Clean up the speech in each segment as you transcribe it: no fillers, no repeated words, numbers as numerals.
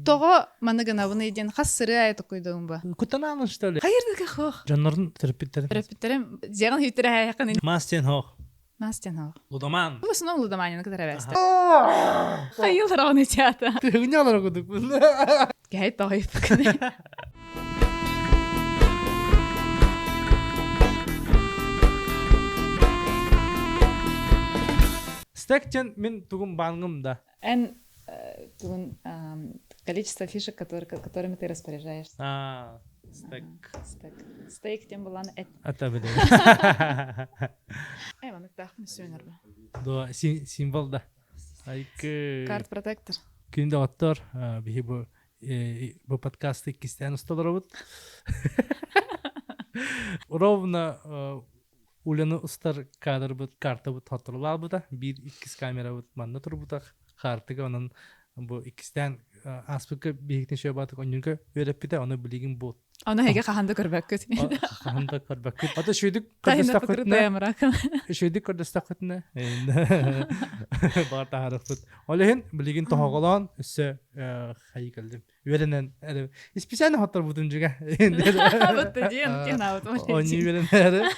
Того манагана bunu иден хассыры айты койдугун ба. Кутананың что ли? Хайырдыга хох. Жаннардың терапевттері. Репеттерем зяган хитре хайкын. Мастен хох. Мастен хох. Лудаман. Bu sunu uludamanyаны кытара басты. Хайылар оны чата. Тыгынялар кудук. Гай тойып кыны. Стектен мен тугун бангым да. Эн количество фишек, которыми ты распоряжаешься. Стек. Стейк тем была на эт. Ата биле. Маны тахын сүйнер ба. До символ да. Айк. Карт протектор. Күнде оттор бихи бу подкасты кистен усталарыбыт. Ровно уланы устар кадр бут карта бут hatırlar bu da bir ikiz kamera but manda tur butak kartıga onun bu ikizden aspıkı bir şöyle batık onunka öğretpide onu bilgin bu. Onu hege kahanda körбәк көт. Kahanda körбәк. Ata şöydük Тайна kırdastak пакыртая şöydük kırdastak ne? Bağırta harıktıt. Olehin bilgin toğalan üsse hayy geldim. Öğrenen ispisen hatır budumcuga. Вот ден тена вот. Onu öğrenler.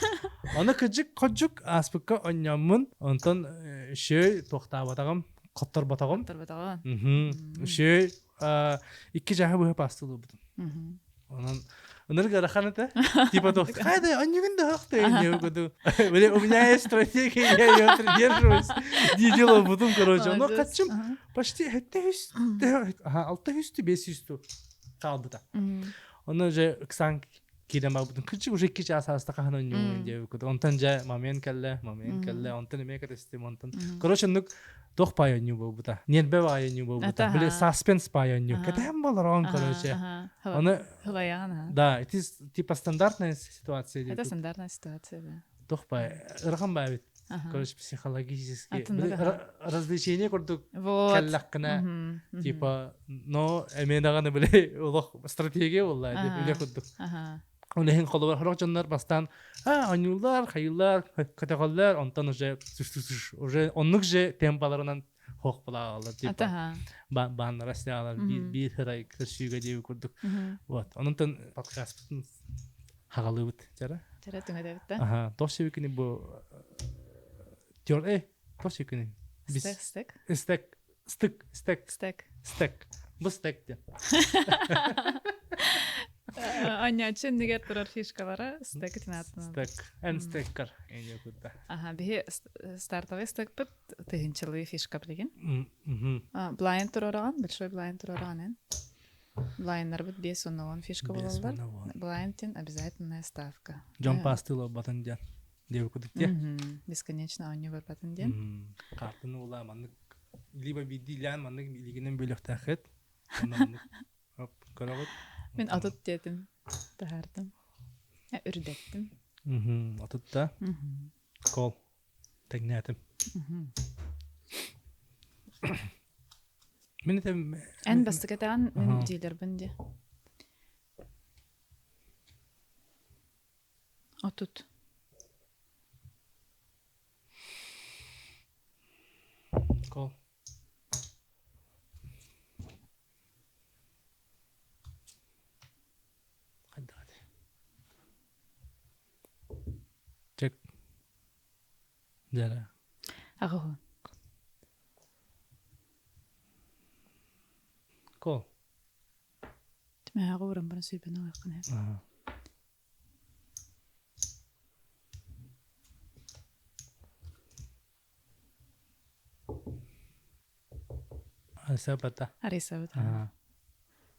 Onu kıcık aspıkı onyamın ondan şey toxta batağım qattar batağım. Şey iki cahı bu pastılı budum. Onun garaxanata типа то хайда онюгин да хахта я году у меня есть стратегия я её придерживаюсь делаю будем короче но качым почти 600-500 kaldı da onu же ксан кидем будем кычы уже 2 час аста кахана онюгин деп году онтан же момент келле онтан эме кетестим онтан короче ну Doch payonyu bu da. Niye be payonyu bu da. Böyle suspense payonyu. Kadem болар он короче. Onu хылаяна. Да, это типа стандартная ситуация. Это стандартная ситуация, да. Doch пай. Рахам бавит. Короче, психологически различения көрдүк. Келлаккына типа, но эмедаганы биле улук стратегия болла деп биле көрдүк. Олehen kollar harcanlar bastan anyullar, hayıllar, kategoller ondan уже onluk je tempalarından hoq bulalar deyip. Ban rasyalar bir hıray kışıga deyip kurduk. Вот. Ondan podcast'ın hagalıbıt jara. Jara tüngedebit da. Aha, toşevikini bu diyor toşevikini. Stek. Bu stek de. Анячы нигер турар фишкалары стек тинатын. Стек. Эн стеккар эне кудда. Ага, бихи стартовый стек бит тыгынчылы фишка билген. Blind тураран, большой blind тураран. Блайндер бит 5 оннон фишка болалар. Блайндтин обязательная ставка. Джон пастыло батандян. Деп куддик те. Бесконечно онню бар батандян. Картыны ула маннык либо бидилен маннык билигинен бөлөктахет. Оп, карагыт. Мен атыт дедим, тахардым. Үрдеттим. Атыт да. Кол. Тегнетим. Мен этем Эн бастыгатан мен дилер бинде. Атыт. Кол. Check. Jara. Ага. Cool. Тмэ агуурам бана сүйбен ойкын хэ. Арисабата. Арисабата.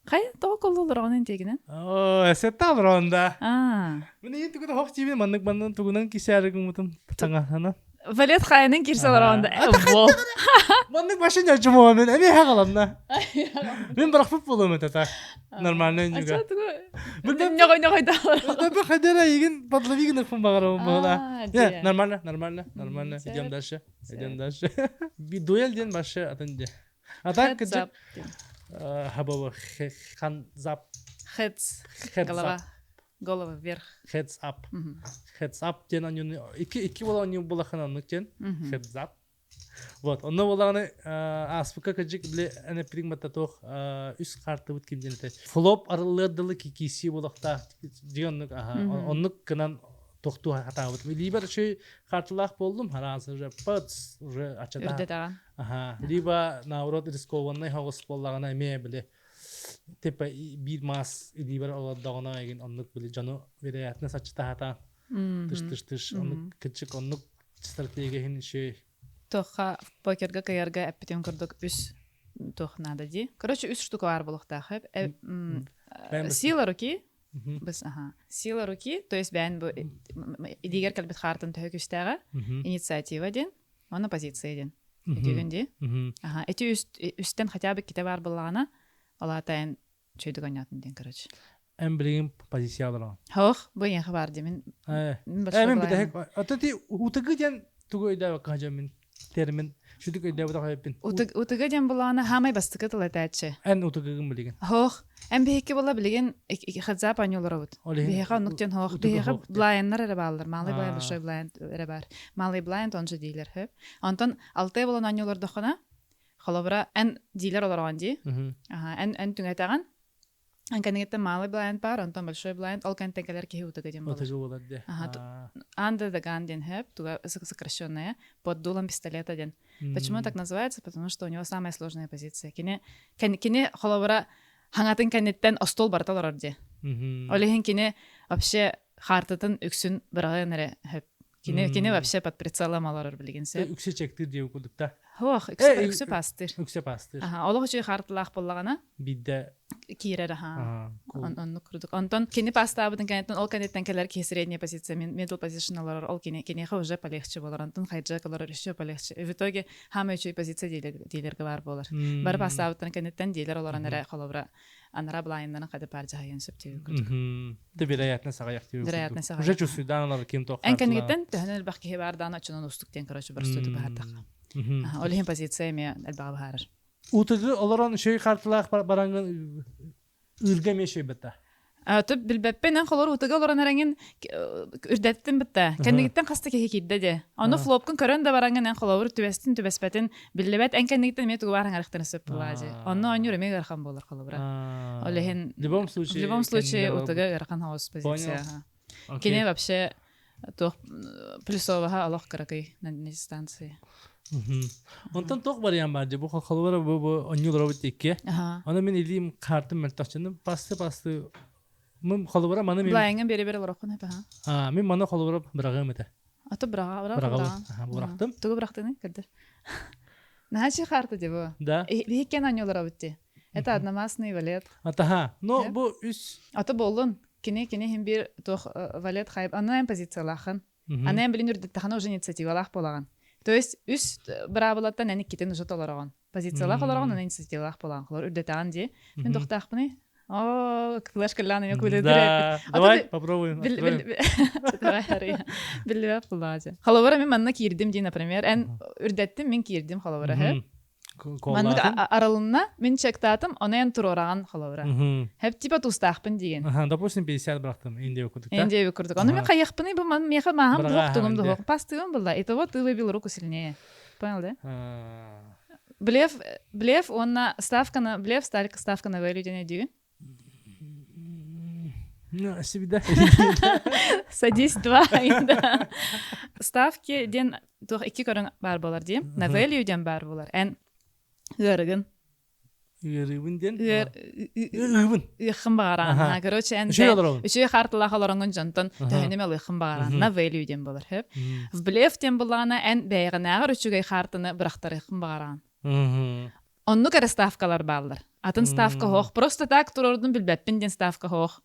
Кай тооколлор онын тегинен? Эсеттал ронда. Мен эти куда хокчибин маннык тугунан кисярыгын мутун таңахана. Валет хайнын кирселер онда. Во. Маннык машина жумоо мен эме хагаламна. Мен барахпып болом это нормально нюга. Мен нёгой да. Да хадера еген подловигин фон багарам бала. Нормально. Идем дальше. Би дуэль ден башы атынды. Атак кыжык. Хабова ханзап. Heads. Голова вверх. Heads up. Heads up ден анюны. Iki bola аню bola хананlık ден. Heads up. Вот, онно болағаны аспыка кәжік біле әне пригматта тоқ үс қарты бұт кемден әтәй. Флоп арылырдылы кекесі болақта деген оннық кынан тоқту хата бұт. Либо шөй қартылақ болдым, харазы уже пыц, уже ачата. Үрдетаған. Либо наоборот рискованный хағыс болағына әме біле тепа бір мас либо оладдағына еген оннық біле жаны вероятно сачыта хата. Тыш, оннық кәжік оннық стратегияхин шөй. Тоха покерга каярга әппетен көрдік үс тох надо ди. Короче, үс штука бар болықта хэп. Сила руки. Біз, сила руки, то есть бән бұл идегер кәлбет қартын төхі күстәға инициатива ден, оны позиция ден. Өтегенде. Эти үстен хотя бы кете бар болағына, олатайын чөйді гонятын ден, короче. Әм білген позиция алырған. Хоқ, бұл енхі бар ден. Әмін бітәк. Ататы ұтығы ден түгі өйді қажа мен термин шүдік өйді бұта қайыппен. Ұтығы ден болағына хамай бастықы тыл әтәтші. Ән ұтығығын білген. Хоқ, әм бейхеке бола білген қадзап анюлары бұд. Бейхеқа ұнықтен хоқ. Бейхеқа блайынлар әрі балылар. Малый блайын, бұшой блайын әрі бар. Малый блайын тоншы дейлер хөп. Антон алтай болан анюлар дұқына қолабыра ән дейлер оларған дей. Ән түңәтаған. Анканегетте малый блайнд бар, антон большой блайнд, ол кантекелер кеһи утыга дем болар. Утыга болар де. Анда даган ден хэп, туга сокращенная, под дулом пистолета ден. Почему так называется? Потому что у него самая сложная позиция. Кине холовара хангатын канеттен остол барталар орде. Олехин кине вообще хартатын үксүн бирагенере хэп. Кине вообще под прицелом алар билгенсе. Үксе чектир деп кудукта. Хох, үксе пастыр. Үксе пастыр. Олох үчү хартылак боллагана. Бидде Кирер, он круто. Антон, кине поставить, конечно, ол конечно, келер ки средняя позиция, middle position, ол кине уже полегче болар. Антон хайджак, олар еще полегче. В итоге хама еще и позиция дилер говор болар. Бар поставить, конечно, дилер олар анара холовра, анара блайндана кады паржа хайен септив. Ты вероятно сагаяктив. Вероятно сагаяктив. Уже чувствую даналар ким то. Конечно, тахнел бахки хебар дана чунон устуктен, короче, барстуты бахатаха. Олихин позиция ми албагабар. Утыгы оларан шөй қартылақ бараңын үрге мешөй бітті. Төп білбәппен қолар утыгы оларан әрәңін үрдәттін бітті. Кәндігіттен қасты кеке кейді де. Оны флопкын көрін да бараңын ән қолауыр түбәстін түбәспәтін білбәт ән кәндігіттен ме түгі барың әріқтен сөп бұлады. Оны оны үріме ғарқан болар қолауыра. Олихин в любом случае утыгы ғарқан хаос позиция. Кене вообще плюсоваға алақ қарақай на дистанции. Онтан тоқ бар ян бар же, бұл қалуара бұл онюлара бұт екке. Ана мен елейім қартым мәлтақшыны, пасты. Мен қалуара маны мен... Блайыңын бері-бері ларақын әпі, ха? Мен маны қалуара бірағым әті. Аты бірағым? Бірақтым. Тұғы бірақтыны, кәдір. Нәчі қарты де бұл? Да. Бейкен онюлара бұтте. Это одномастный валет. Атаха, но бұл үс... Аты болын. Кене хем бір тоқ валет қайып. Ана әм позициялақын. Ана әм білін үрдеттіғаны уже инициативалақ болаған. То есть үс бұрабылаттан әнік кетін ұжыт олараған. Позициялақ олараған, ана инициативалақ болған. Қылар үрдеттіған де. Мен доқтақ бұны. Флеш-кілланы мен көйлі дұреп. Давай, попробуем. Білі бұлады. Қалавара мен манна киірдім дей, например. Ән үрдеттім, мен киірдім қалавара. Манның аралынна мен чектатым, оны ән тұр ораған қалавара. Хәп типа тұстақпын деген. Допустим, 50 бұрақтым, Индия өкірдік. Индия өкірдік. Оны мен қайықпыны, бұл меха мағам бұқтығымды хоқ. Пастығым бұлда. Этого ты выбил руку сильнее. Понял, да? Блеф, онна ставка на блеф, ставка на value дене дүйін. Ну, себе Садись 2. Ставки ден тоқ 2 көрін бар болар дейм. На value ден бар болар. Ән Үрігін. Үрігін ден? Үрігін. Үйқын бағаран. Короче, үші қартылақ оларыңын жантын тәйінеме үйқын бағаран. На value ден болар. В блеф ден болағына ән бәйіғін әғір үшіғай қартыны бірақтар үйқын бағаран. Онны кәрі ставкалар балдар. Атын ставка хоқ. Просто так тұрордың білбәппен ден ставка хоқ.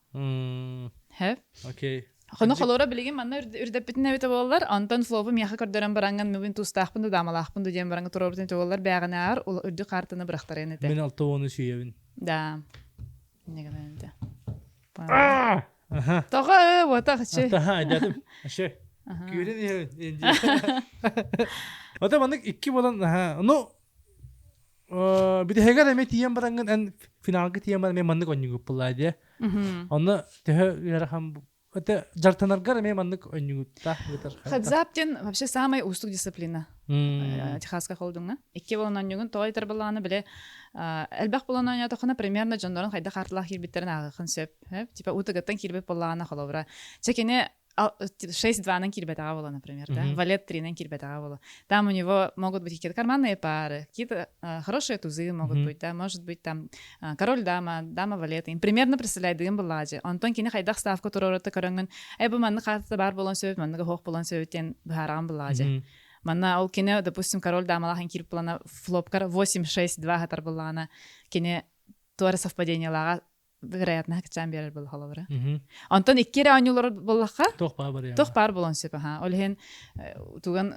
Окей. Хоны холора билеген манна үрдәппетин әбете болалар. Антон флопы мияха көрдөрөн баранган мүбин тустақпынды дамалақпынды ден бараңы тұрордың болалар. Бәғіне ағыр ол үрді қартыны бірақтар енеті. Мен алты оны сүйевін. Да. Неге мәнді. Тоға өтақ үші. Атаға, әдәдім. Үші. Көрін еуін. Ота мандық 2 болан. Биде хегар эме тиен баранган эн финалга тиен бар мен мандык оннугуп буллайды. Оны төһө ярахам это жартанаргар эме маннык өнюгутта бытар. Хадзаптен вообще самая устук дисциплина. Техаска холдуңна. 2 болонан югун тойтер баланы биле элбак болонан я тохана примерно жондорун хайда хартылах кирбиттерин агын сөп. Типа утыгаттан кирбет болана холовра. Чекене 6-2 кирбетага было, например, да? Валет 3 кирбетага было. Там у него могут быть какие-то карманные пары, какие-то хорошие тузы могут быть, да, может быть там король-дама, дама-валет. Им примерно представляет дым баладжи. Антон кине хайдах ставку турората каранган. Эбу манны харта бар болон сөйт, манны хох болон сөйттен бхарам баладжи. Манна ол кине, допустим, король-дама кирб плана флопкар 8-6-2 хатар балана. Кине туары совпадение лага вероятно хакчан берер был халавра. Антон 2 анюлар боллаха? Тох бар болон сөп. Ол хен туган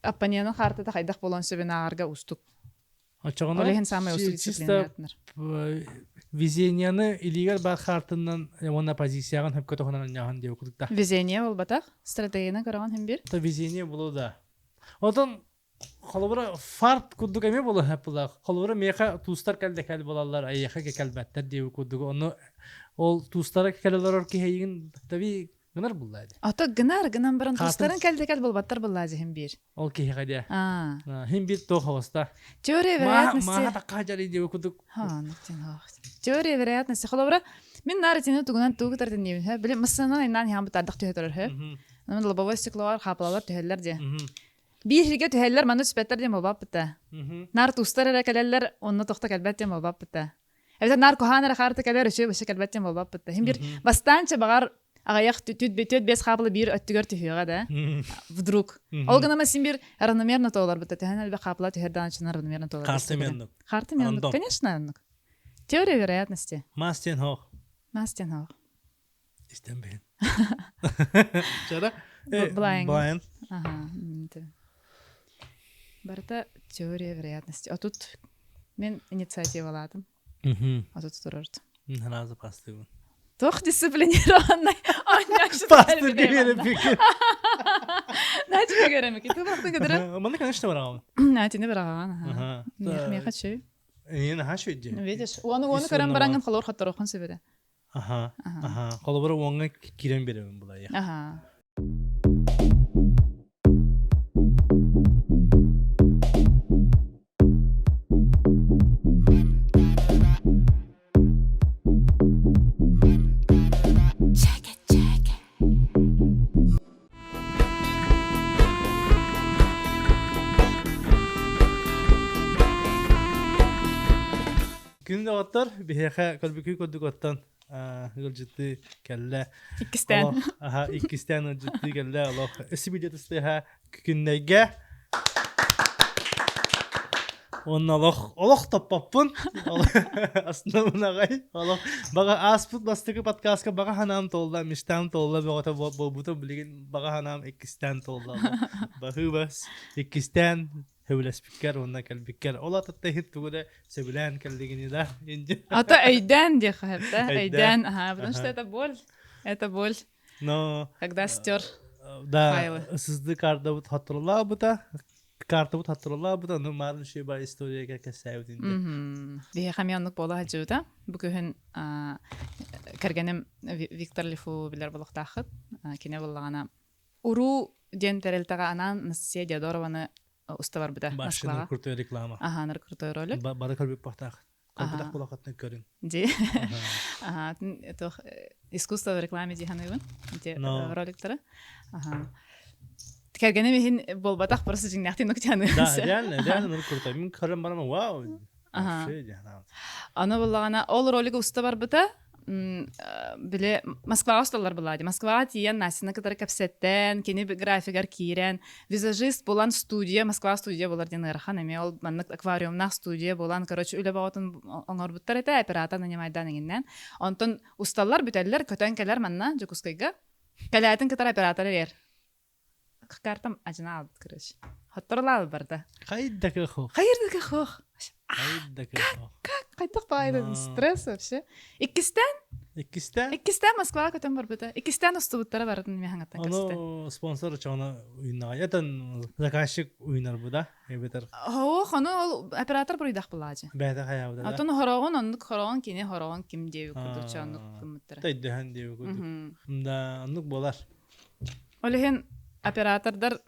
аппаньяның хартата хайдах болон сөбен ағарга устук. Ол хен самый устук дисциплинатнар. Везенияны илигер бар хартынан ona позицияған хөп көтөхөнөн яхан деп окудук да. Везение бол батак, стратегияны караган хем бир. Та везение болу да. Одан холобра фарт кудук эме болу хапла. Холобра меха тустар келде кел болалар, аяха келбеттер деп окудук. Оны ол тустар келелер ки хейин таби гынар буллайды. Ата гынан баран тустарын келде кел болбаттар буллайды хем бир. Ол ки хейде. Хем бир то хоста. Теория вероятности. Ма та кажали деп окудук. Нутин хах. Теория вероятности холобра мен наретине тугунан тугутардын небин. Биле мысынан инан хам бутардык төһөтөр хэ. Мен лобовой стеклоар хаплалар төһөллөр де. Бирге төһөллөр маны сүпеттер дем болбап бите. Нар тустар эрекелер онны тохта келбет дем болбап бите. Эбет нар коханара харты келер өчө бөшө келбет дем болбап бите. Хем бир бастанча багар агаяк түт бес хаплы бир өттүгөр төһөгө да. Вдруг. Ол гана син бир равномерно толар бите. Тәһән бе хапла төһөрдан чын равномерно толар. Хартымендук. Конечно. Теория вероятности. Мастен хох. Истенбен. Чара? Блайн. Ага. Барта теория вероятности. А тут мен инициативаладым. А тут турорт. Разы пастыгын. Тох дисциплинированный. Пастыр келем пикер. Начи керем ки. Ты бакты кедер. Маны конечно бараган. Тине бараган. Мен хочу. Эне хочу иде. Видишь? Оны карам баранган халор хаттар окун себеде. Ага. Колобора онга кирен берем булай. Ага. Günde otur, bihehe kalbiki koduk ottan. Ciddi kelle. İkisten. Aha, ikisten ciddi kelle. Allah. Esibilet isteha künnege. Onun Allah tapapın. Aslında buna gay. Allah. Baga asput bastıkı podcastka baga hanam tolda, miştam tolda ve ota bobuta bilgin baga hanam ikisten tolda. Bahı bas. İkisten. Hevle spiker ondan kalbiker. Ola tattahit tuğda sebilen kaldigini da. Ата эйден де хапта. Эйден. Ага, потому что это боль. Это боль. Но. Когда стер. Да. Сізді карта бұд хатырла бұда. Карта бұд хатырла бұда. Ну марын şey бар историяға кәсәудің. Бе хамионлық бола хачуда. Бүгін кәргенім Виктор Лифу білер болық тақыт. Кене болағана. Уру ден тәрелтаға анан Насия Дядорованы уставар буда Москвага. Башына крутой реклама. Ага, нар крутой ролик. Бары калбек бахтак. Калбек булакатны көрүн. Ди. Ага, это искусство в рекламе диханыбын. Те роликтары. Ага. Кергене мен болбатак просто жиңнакты нуктаны. Да, реально нар крутой. Мен көрөм барам, вау. Ага. Аны буллагана ол ролик уставар буда. Биле Москвага столар булади. Москвага тиен Насина катары капсеттен, кени графигар кирен, визажист болан студия, Москва студия болар ден ырхан эме ол маннык аквариумнак студия болан, короче, үле багатын оңор буттар эте оператор нанимайдан эңинен. Онтон усталлар бүтеллер көтөн келер манна Жукускайга. Калятын катар оператор ер. Картам ажына алды, короче. Хаттарлал барда. Хайдагы хох. Хайырдагы хох. Кайтак байды стресс вообще. Иккистен Москва көтөн барбыта. Иккистен устубуттара бардын мен хаңаттан кастен. Оно спонсор чона уйна. Ятан заказчик уйнар буда. Эбетер. Хоно оператор бурыдак булажы. Бәдә хаябда. Атын хорогон оннук хорогон кине хорогон ким деп курдуча оннук кымыттара. Тайдыхан деп курду. Мда оннук болар. Олехен оператордар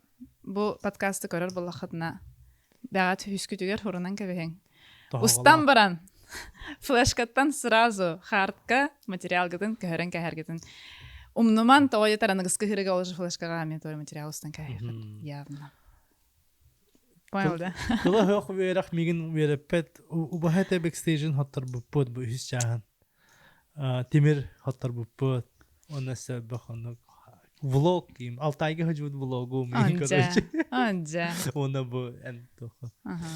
бу подкастты көрөр булахатна. Бәгат хүскүтүгөр хорунан кебеһең. Устан баран. Флешкаттан сразу хардка материалгатын көһөрөн кәһәргетін. Умнуман тоя тараныгыскы хырыга олжы флешкага мен той материал устан кәһәргетін. Явно. Понял, да? Кыла хок верах мигин верепет убахате бэкстейжин хоттар буппут бу хисчахан. Тимир хоттар буппут. Оннасы баханок влог ким. Алтайга хожбут влогу мигин короче. Анжа. Онда бу энто. Ага.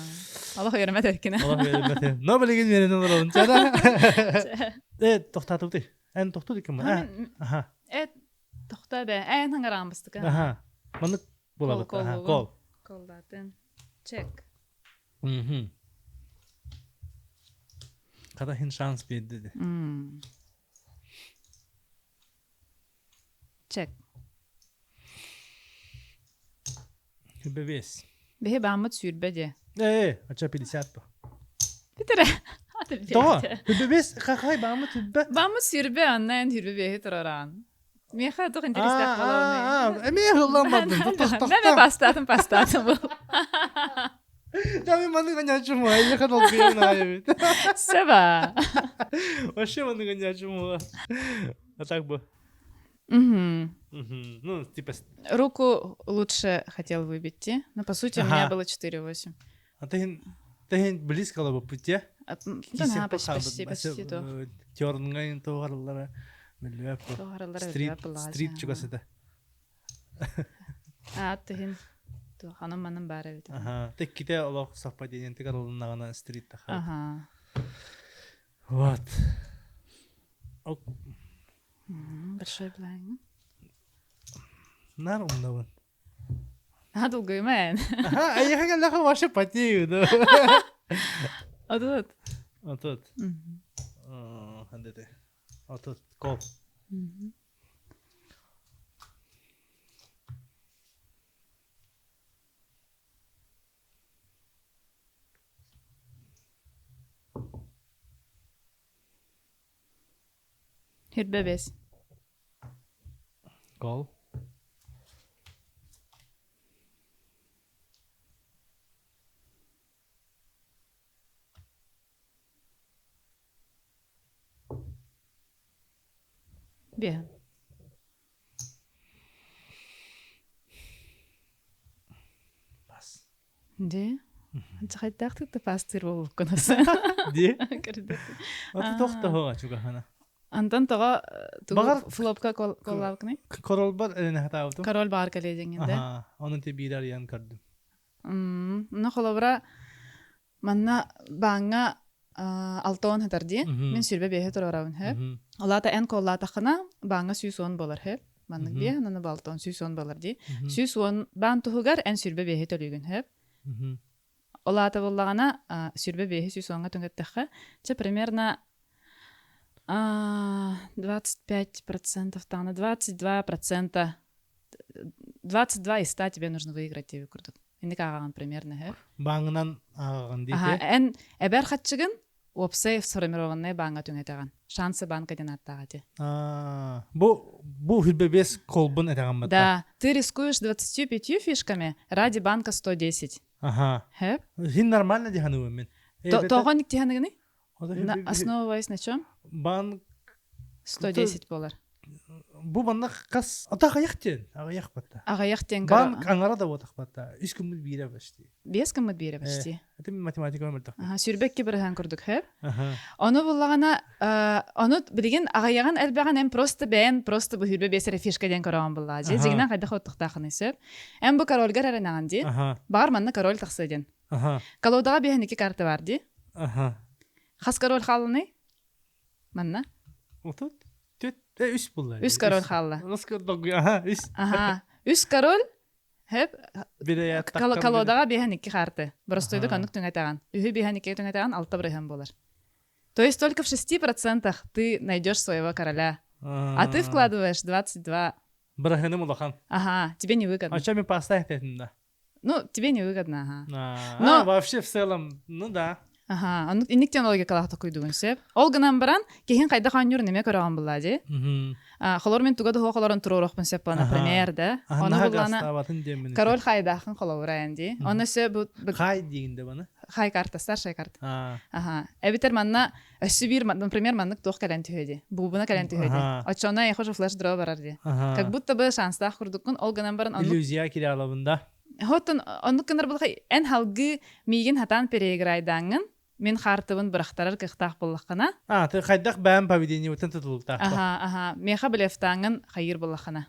Аллах йөрмәт әкене. Аллах йөрмәт. Но белеген менен олорун чада. Тохтатып ти. Эн тохту дикем. Аха. Тохта бе. Эн хангарам бастык. Аха. Маны була бат. Аха. Кол. Колдатын. Чек. Када хин шанс берди. Чек. Бебес. Бе бамат сүрбеде. Ача 50 ба. Битере. То. Бебес какай бамат сүрбе. Бамат сүрбе аннан хүрбе тураран. Меха doch интересно колоне. Меха ламадын. Мен бастатым бу. Да мен маны ганячым, я хотел бы наявить. Сева. Вообще маны ганячым. А так бы. Ну, типа... Руку лучше хотел выбить, но по сути у меня было 4-8. А ты близко было бы пути? Да, почти то. Тёрнгайн тоғарлары. Стрит чугасы да. Тыхин. Ханым манын бары бит. Тек ките олох совпадение тек аралынағана стрит таха. Вот. Большой блайн. Нар умнаван. Долгой мен. А я хотел лаха ваши потею, да. А тут? А тут. Хандете. А тут кол. Hürbebes. Kol. Bien. Pas. De? Çay taktık da pastır bol konusu. De? Аты тоқта хоға чугахана. Антон тоға флопка коллавкны? Корол бар эне хатауту. Корол бар каледеңінде. Оның те бирар ян кардым. Ну холобра манна баңа алтон хатарди. Мен сүрбе бехе турарабын хеп. Олата эн коллата хана баңа сүйсон болар хеп. Маннык бе наны балтон сүйсон болар ди. Сүйсон бан тухугар эн сүрбе бехе төлүгүн хеп. Олата боллагана сүрбе бехе сүйсонга түнгөттөхө. Че примерно 25%, там, 22%, 22 из 100 тебе нужно выиграть тебе курдук. Инде каган примерно, хэ? Баңынан аган дейте? Ага, эн эбер хатчыгын опсей сформированный банга түнетаган. Шансы банка ден аттагати. Бу хүлбебес колбун этаган бата? Да, ты рискуешь 25 фишками ради банка 110. Ага. Хэ? Хин нормально дихану мен. Тогоник диханыгыны? Основываясь на чем? Банк 110 $. Бу банна кас атага яктен, агаяк бата. Агаяктен банк аңара да ботак бата. 3 күмүт бире башти. 5 күмүт бире башти. Это математика мылтак. Сүрбекке бирхан курдук хеп. Аны буллагана, аны билген агаяган элбаган эм просто бен, просто бу хүрбе бесере фишка ден караган булла. Жегинен кайда хоттуктахын эсеп. Эм бу королгар арананди. Бар манна король таксыден. Колодага бехен 2 карта бар ди. Хас король халны? Манна? Отут? Үс булла. Үс король халла. Үс король. Ага, үс. Ага. Үс король Хеп колодага беханикки харты. Бростойду канук түңәтәгән. Үһү беханикки түңәтәгән 6 брыгын булыр. То есть только в 6% ты найдешь своего короля. А ты вкладываешь 22. Брыгыны мулахан. Ага, тебе невыгодно. А что мне поставить это? Ну, тебе невыгодно, ага. Но вообще в целом, ну да. Ага, он инниктен логикалахта куйдугун сеп. Олгынан баран кехин кайда ханюр неме көрөгөн буллади. Холор мен тугады холорон туророкпун сеп, например, да. Оны буллана король хайдахын холор аянди. Оны се бу хай дегенде бана. Хай карта, старшая карта. Ага. Эбитер манна өсүбир, например, маннык тох кален түйөдү. Бубуна кален түйөдү. Очона я хожу флеш дро барарди. Как будто бы шанстах курдукун олганан баран иллюзия кире алабында. Хотон онукканар булхай эн халгы миген хатан переграйдаңын. Мен хартыбын бырахтарар кыхтах буллахана. Ты хайдах бәм поведение утын тутулукта. Ага. Меха билефтаңын хайыр буллахана.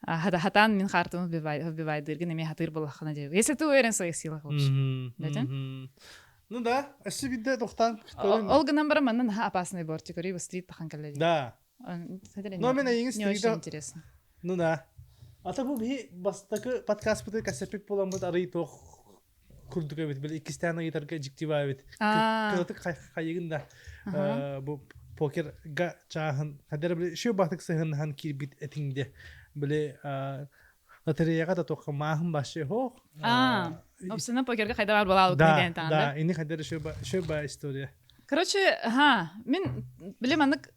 Хатан мен хартыбын бивайдыргын эме хатыр буллахана деп. Если ты уверен в своих силах лучше. Ну да, ошибиде тохтан. Олганан бара маннан опасный бортик, рыба стрит тахан калледи. Да. Но мен эйин стрит. Очень интересно. Ну да. Ата бу би бастакы подкаст буту касепик болам бут арый тох курдуга бит бил икистана гитарга жиктиба бит. Кылтык хайыгында бу покерга чахан хадер бил шу бактык сыгын хан кирбит этиңде биле лотереяга да тох махым башы хо. Обсына покерга кайда бар болалык деген таңда. Да, ини хадер шу ба история. Короче, мен билем анык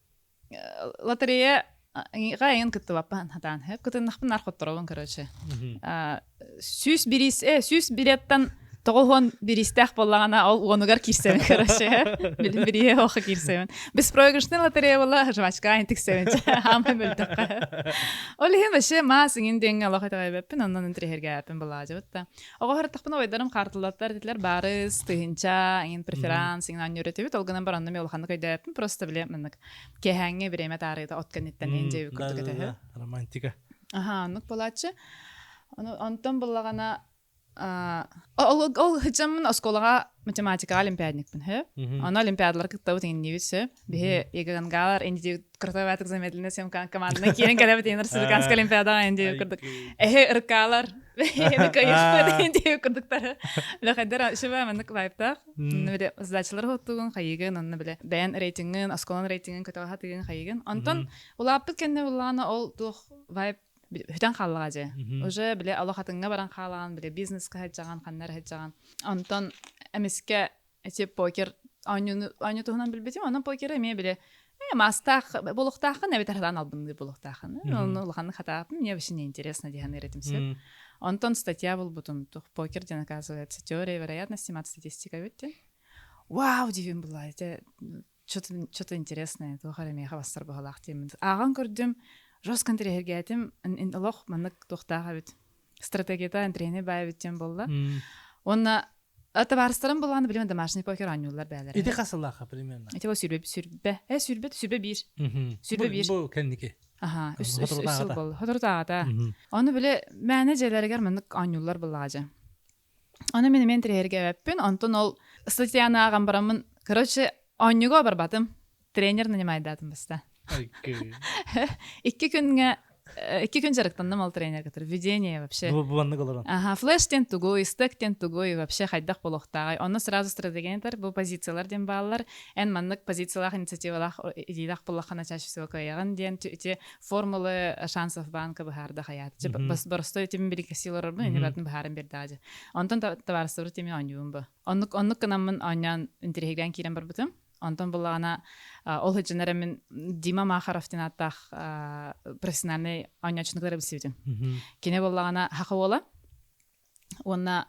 лотерея Гайын кытты баппан хатан. Кытын нахпын нархотторовын, короче. Сүз билеттан тоғылған биристәқ болағана ол онугар кирсемен, короче. Бірие оғы кирсемен. Біз проигрышны лотерея бола жвачка айнтик севен. Хамы білдіққа. Ол ең бәші мас ingen денге алақ айтағай бәппін, оннан інтірігерге әппін бола жабытта. Оғы ғырттықпын ойдарым қартылаттар детлер барыз, тыгынча, ingen преферанс, ingen аннюретебет. Олғынан бар оннан олғаны көйді әппін, просто біле мінік кехәңе біреме тарыйда отканеттен енже өкірдік әтәхі. Романтика. Ага, нұқ болачы. Онтан болағана ол хыжамын осколага математика олимпиадникпин хэ. Ана олимпиадалар кыттабыт иннибисе. Бе егенгалар инди кыртабатык замедлине сем командына кирен калабыт инерсилканская олимпиадага инди кырдык. Ыркалар. Кайыспыт инди кырдыктар. Бля хадер шеба мандык вайптак. Биле задачалар хоттугун хайыгын, анны биле бәян рейтингин, осколан рейтингин көтөгө хатыгын хайыгын. Антон улаппыт кенне буллана ол тух вайп Хүтен қалыға же. Уже біле алуқатыңға баран қалаған, біле бизнеске хәджаған, қаннар хәджаған. Антон әмеске әте покер аню тұғынан білбетім, анын покері ме біле мастақ, болуқтақын, әбет ардан албынды болуқтақын. Оны ұлғаны қатағын, мне вообще не интересно деген еретімсеп. Антон статья был бутым, тух покер, ден оказывается теория вероятности, мат-статистика өтте. Вау, девим была, это что-то интересное, тухары меха бастар бұғалақ деймін. Аған көрдім, Жосқан тірегерге әтім, ұлық мұнық тоқтаға бет. Стратегията әнтірені бәй беттен болды. Оны әті барыстырын болғаны білемін домашний покер анюлар бәлері. Еті қасылаға, примерно? Еті ол сүрбе бір. Сүрбе бір. Бұл кәндеке? Аха, үсіл бол. Хотыртағата. Оны біле менеджерлергер мұнық анюлар болғажы. Оны мен тірегерге әппін, онтын ол статьяны аған барамын. Короче, анюға бар батым. Тренер нанимайдатым баста. Iki gün жарықтандым ал тренер катыр. Введение вообще. Бу-бу-банны калыран. Ага, флештен тугой, стектен тугой, вообще хайдах болохтагай. Оны сразу стратегиялар, бу позициялар ден балалар. Эн маннык позициялар, инициативалар, идеялар болохана чаще всего кайган ден те формулы шансов банка бахарда хаят. Бас барстой тем беликасилар бу, не батын бахарын бердажы. Онтон товарсыр теме анюм бу. Оннук канамын анян интерегден кирен бар бутым. Антон булана ол хыжынары мен Дима Махаровтен аттах профессиональный анячныклары білсевдім. Кене болағана хақы ола. Онна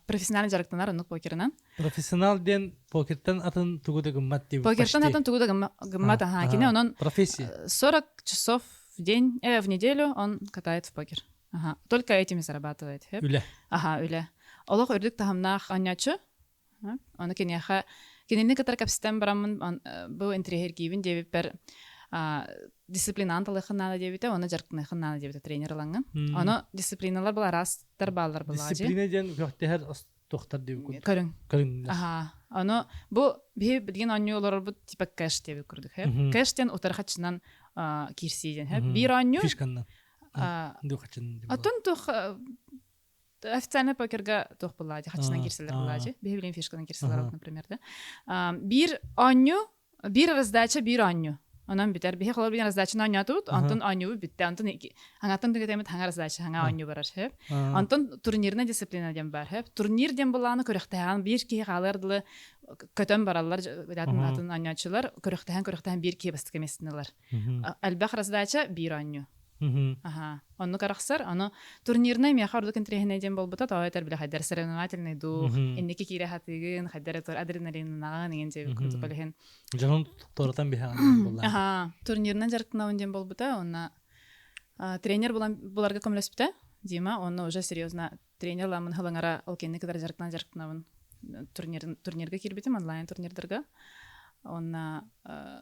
профессиональный жарықтанар онық покерінен. Профессионал ден покерттен атын тугуды гыммат деп. Покерттен атын тугуды гыммат. Кене онын 40 часов в день, в неделю он катает в покер. Только этими зарабатывает. Үлі. Үлі. Олық үрдік тахамнақ анячы. Оны кенеха Кенені катар капситен барамын бұл интригер кейбін дебіп бір дисциплинантылы қыннаны дебіті, оны жарқыны қыннаны дебіті тренерлаңын. Оны дисциплиналар бұл арастар балар бұл ажы. Дисциплина ден көқтер тоқтар дебі көрдің. Көрдің. Оны бұл білген аню олар бұл типа кэш дебі көрдік. Кэштен ұтар қатшынан кирсейден. Бір аню... Фишканнан. Атын тух официальный покерга тух буллади, хачынан кирселер буллади. Бехилин фишкадан кирселер, например, да. Бир анню, бир раздача бир анню. Онан битер бихе холор бир раздача анню тут, антон анню битте, антон аңатын дегетемет хаңа раздача хаңа анню барар хеп. Антон турнирна дисциплина дем бар хеп. Турнир дем буланы көрөктәгән бир ки халырлы көтөн баралар, атын аннячылар, көрөктәгән бир ки бастык эместинелер. Албах раздача бир анню. Ага. Онну карахсар, аны турнирный мехардык интрехнеден болбута, таайтар биле хайдар соревновательный дух, иннеки кире хатыгын, хайдар тор адреналин наган деген же күтүп алген. Жанын торатан бихан булла. Ага. Турнирнан жарыктанабын ден болбута, онна тренер буларга көмөлөспүтө. Дима, онну уже серьезно тренерламын хылыңара олкенни кадар жарыктанабын. Турнирге кирбитим онлайн турнирдерге. Онна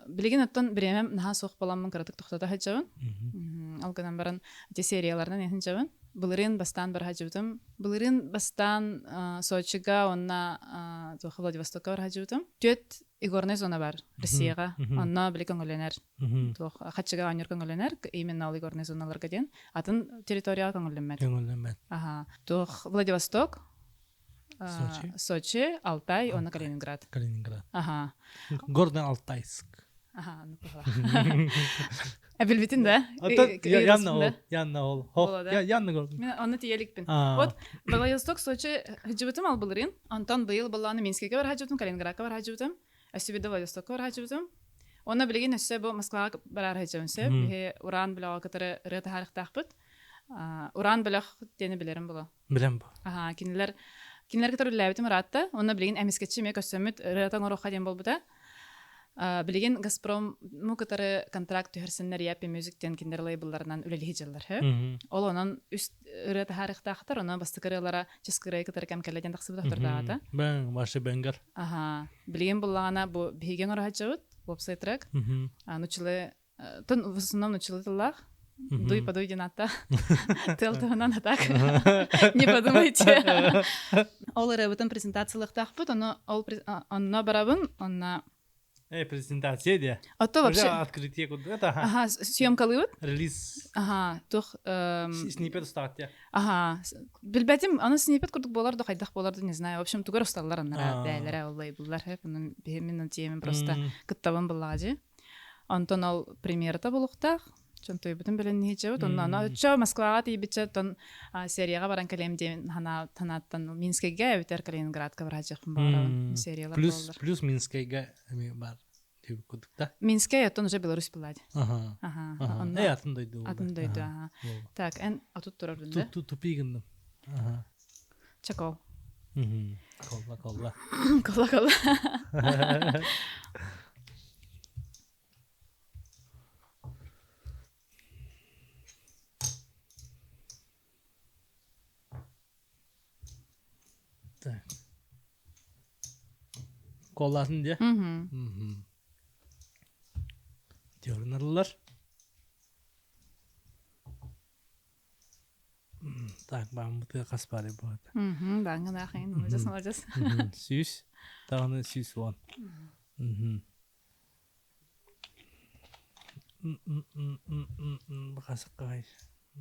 билеген оттон биремем наха соқ боламын каратык тоқтата хаджабын. Алгадан баран те сериялардан эхин жабын. Былырын бастан бар хаджабым. Былырын бастан Сочига, онна Владивостокка бар хаджабым. Төт игорный зона бар Россияга. Онна билеген оленер. Хачыга анер көңөленер, именно ал игорный зоналарга ден. Атын территория көңөленмет. Ага. Тох Владивосток, Сочи, Алтай, онна Калининград. Ага. Гордон Алтайск. Ага, ну похвала. Билбитин да? Янна ол. Янна гордон. Мен онны тиеликпин. Вот Владивосток, Сочи хаджыбытым ал былырын. Антон быйыл баланы Минскеге бар хаджыбытым, Калининградка бар хаджыбытым. Әсүбиде Владивостокка бар хаджыбытым. Онна билеген өссө бу Москвага барар хаджыбымсы. Бихе уран билага катары рыта харыктакпыт. Уран билах дени билерим була. Билем бу. Ага, кинилерге тору ләбитим ратта. Онна билеген эмискетчи ме көсөмүт рытаң орохка ден болбута. Билеген Газпром му катары контракт түһәрсеннәр япи мюзиктен киндер лейблларынан үлелиһи җыллар. Ол онан үст рыта харыктактар, онан бастыкырылара ческырай катары кем келеден тахсыбы тахтырдаата. Бен башы бенгер. Ага. Билеген буллагана бу биген орахачыбыт, веб-сайтрак. Нучылы тон в основном нучылы тыллах. Дуй подуй динатта. Телтонан атак. Не подумайте. Ол рыбытын презентациялык тахпыт, онно барабын, онна презентация де. А то вообще открытие куда это? Ага, съемкалыбыт? Релиз. Ага, тух снипет статья. Ага. Билбетим, аны снипет курдук боларды, хайдах боларды, не знаю. В общем, тугар усталлар аннара, бәйләре олай буллар хеп, анын бемен темен просто кыттабын буллади. Антон ал премьерта булуктах. Чонтой бутын белен нечебет, онна чо Москвага тийбиче тон серияга баран калемде хана танаттан Минскеге өтер Калининградка бар хажыкпын бара сериялар болдур. Плюс Минскеге бар деп кудукта. Минске ятон уже Беларусь булады. Ага. Ага. Атын дойду. Ага. Так, эн атут турардын да? Тупигиндим. Ага. Чакол. Колла. Колла. Так. Колласын де. Görünürler. Так, ben bu da kaspari bu arada. Ben de bakayım. Olacağız. Süs. Tağını süs var. Bakası kay.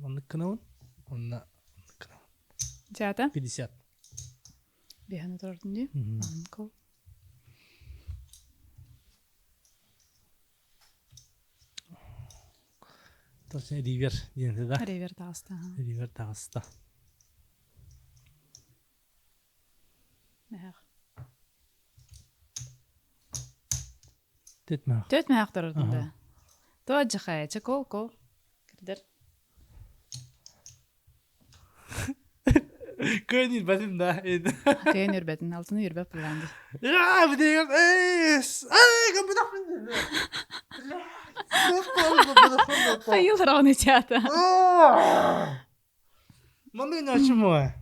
Onu kınavın. Onu kınavın. Çağata? 50. Bir hane dördün diyor. Cool. Точно ривер дегенде да? Ривер тағыста. Ривер тағыста. Төтмәк. Төтмәк тұрдың да. Тоғаджы қайчы кол. Кірдір. Көйін үрбәтім да. Көйін үрбәтін, алтыны үрбәп бұланды. Ya bir de компьютер. Hayırlar onu çağata. Manda ne açma.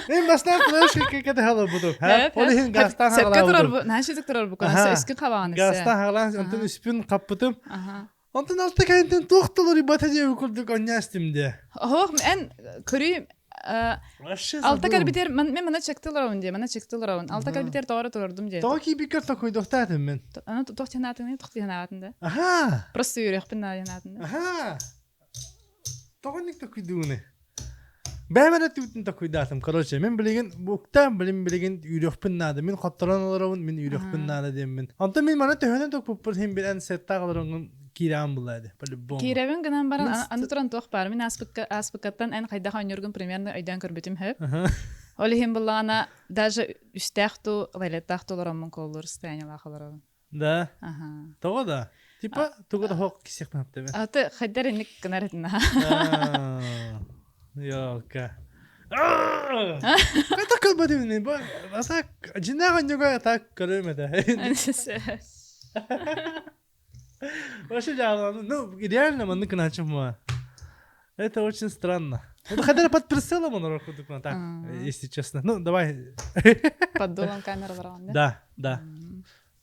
Ben baştan flash kete hala buldum. Ha? Onun gastan hala. Sepke durar bu. Ne şey durar bu konusu üskün kavanı. Gastan hala antın üspün kapattım. Antın altta kendin doktorları batacı kurduk oynastimde. Oh, en körü Alta kalbiter men bana çektiler onu diye. Bana çektiler onu. Alta kalbiter doğru durdum diye. Toki bir kart koyduk dedim ben. Ana tohtiyanatını tohtiyanatında. Aha. Просто yürüyüp bin yanatında. Aha. тоғанник та күйдуіне. Бәмән өттүбіттін та күйдатым. Короче, мен білеген, бұқтан білеген үйрекпін нады. Мен қоттаран оларауын, мен үйрекпін нады деймін. Онта мен мана төхінен тоқ бұппыр, сен бір ән сәтті ағыларыңын кираған бұлайды. Кирәбен гынан баран, аны тұран тоқ бар. Мен аспықаттан ән қайдаға өнерген примерно өйден көрбетім хөп. Олы хем бұлағана, даже үстәқту, лайлеттақты оларамын қолыр, стәйнел ақыларауын. Да? Тоға да? Типа, тоға да хоқ кесек мәпті бе? Аты қайдар енік гынаретін. Йока. Кайта көлбәдіміне, басақ, жинаған жоға так көрімеді. Вообще жағыланы, ну, реально манны кыначым ма. Это очень странно. Вот хотя подприсела мона рокудук на так, если честно. Ну, давай. Под дулом камеры варан, да?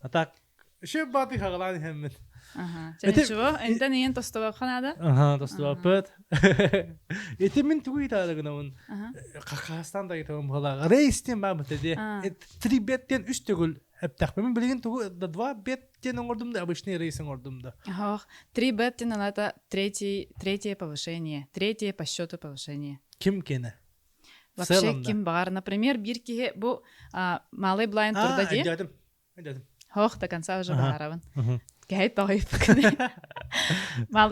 А так, еще баты хагаланы хэммет. Ничего, энтен иен тостовап ханада? Тостовап пөт. Эти мен тугуй тадыгына он. Қақастан да кетуім бала. Рейстен ба бұтады. 3 беттен 3 түгіл. Мен білген тугу 2 беттен оңырдымды, обычный рейсен оңырдымды. 3 беттен это третье повышение. Третье по счету повышение. Ким кені? Вообще ким бар. Например, бір кеге бұл малый блайнд турдаги. Айдадым. До конца уже баравын. Гәйт тағайып күні.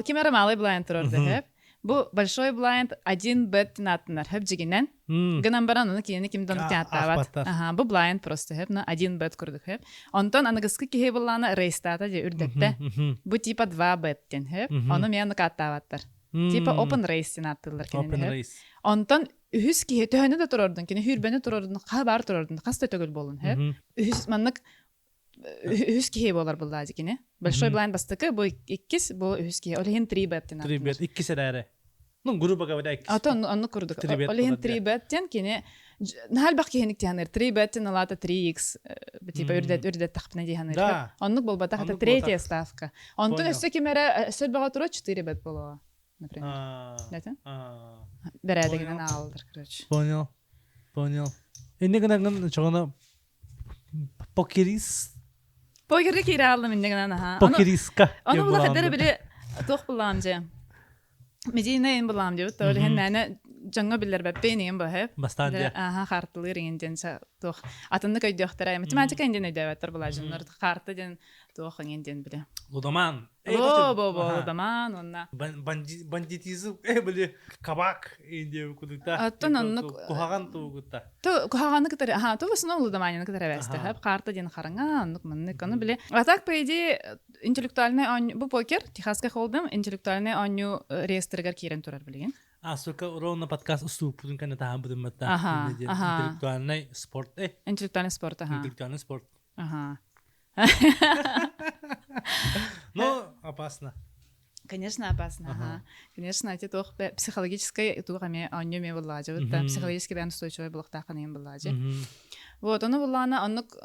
Кемері малый блайнд турды хөп. Бұл большой блайнд 1 беттен аттынар хөп жегенен. Гынан баран оны кейені кемді оны тәттават. Бұл блайнд просто хөп. 1 бет күрдік хөп. Онтон анығызқы кеге боланы рейстата де үрдікті. Бұл типа 2 беттен хөп. Оны мен қаттаваттар. Типа open race'тен аттылар кенені хөп. Онтон үхіз кеге төхені де тұрордың. Кені хүрбені тұрордың. Қа бар тұрордың. Қасты төгіл болын хөп. Үхіз маннық үхіз кеге болар бұл лазы кені. Большой блайнд бастықы бұл 2, бұл үхіз кеге. Олеген 3 беттен аттылар. 3 бет, 2 сәрәрі. Ну, грубо говоря, 2. Ато оны күрдік. Олеген 3 беттен кені. Нәл бақ кегенік дейінер. 3 беттен алаты 3x. Типа үрдет тақпына дейінер. Онық бұл бата қата 3-я ставка. Онтын өсі кемері сөл баға тұры 4 бет болуға. Например. Дәті? Бәрәдігінен алылыр, короче. Понял. Енді гінағын çoğuna покерис. Покерді кейрі алды мен дегінен. Покериска. Оны бұла қадары білі тоқ бұлам же. Медина ең бұлам же. Олеген мәні жаңа білер бәппейін ең бұхып. Бастан же. Қартылыр еңден тоқ. Атынды көйді өқтірі. Математика еңден өйді өттір бұла жынлар. Қарты ден тоқ еңден білі. Лудоман. Лудоман. Бандитизм. Білі кабак еңде өкудықта. Аттын онны... Кухаған туғытта. Кухағаны кітірі. Ту бұсыны лудоманын кітірі бәсті. Қарты ден қарыңа. Оннық мұнны көні білі. А так, по идее, интеллектуальный оню... Бұл покер, Техасқа қолдым, интеллектуальный оню реестрігер кейрен тұрар білеген. Сука, ровно подкаст уступ, пудын кәне тағам бұдым мәтті. Интеллектуальный спорт. Интеллектуальный спорт, Интеллектуальный спорт. Ну, опасно. Конечно, опасно. Конечно, это toch психологическое, туғаме онюме бұлладжы. Психологически бән устойчивый бұлықтақын ең бұлладжы. Вот, оны бұллағына, онық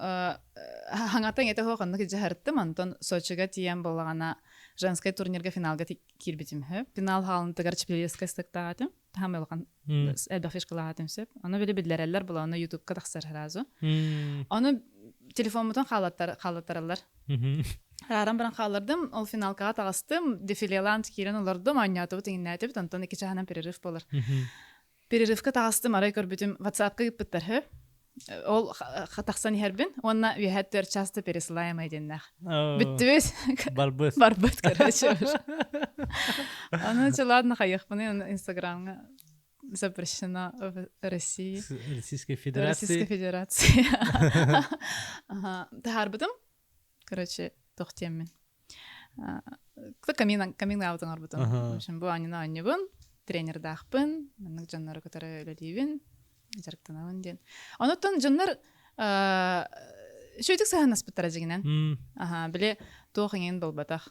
хаңаттан еті хоқ, онық жахарттым, антон Сочиға тиен бұллағана женская турнирға финалға кирбетім хөп. Финал халын тығар чіпелескі стықтағатым. Там елған әлбәқ фишқылағатым сөп. Оны білі бідлерәлер бұла, оны ютубқа тақсар разу. Оны телефон мұтын қалаттаралар. Рарам бірін қалырдым, ол финалға тағыстым, дефилелан тікерін олардым, ойнаты бұтын нәтіп, онтон 2 жағынан перерив болыр. Перерivқа тағыстым, арай көрбетім, WhatsAppқа үппіттір хөп. Ол тақсан ербін, онына үйәттер часто пересылайым айденнақ. Бітті бет? Барбыт, короче. Оны ладно, қайықпыны Инстаграмға запрещено в России. Российской Федерации. Тағарбытым, короче, тоқтеммен. Камин аутын арбытым. Бұл анына аннебін, тренерді ақпын, менің жаннары көтәрі өлелейбін. Жарықтанауын ден. Оныттан жаннар шөйтік саған аспыттара жегінен. Біле тоқыңен бұл батақ.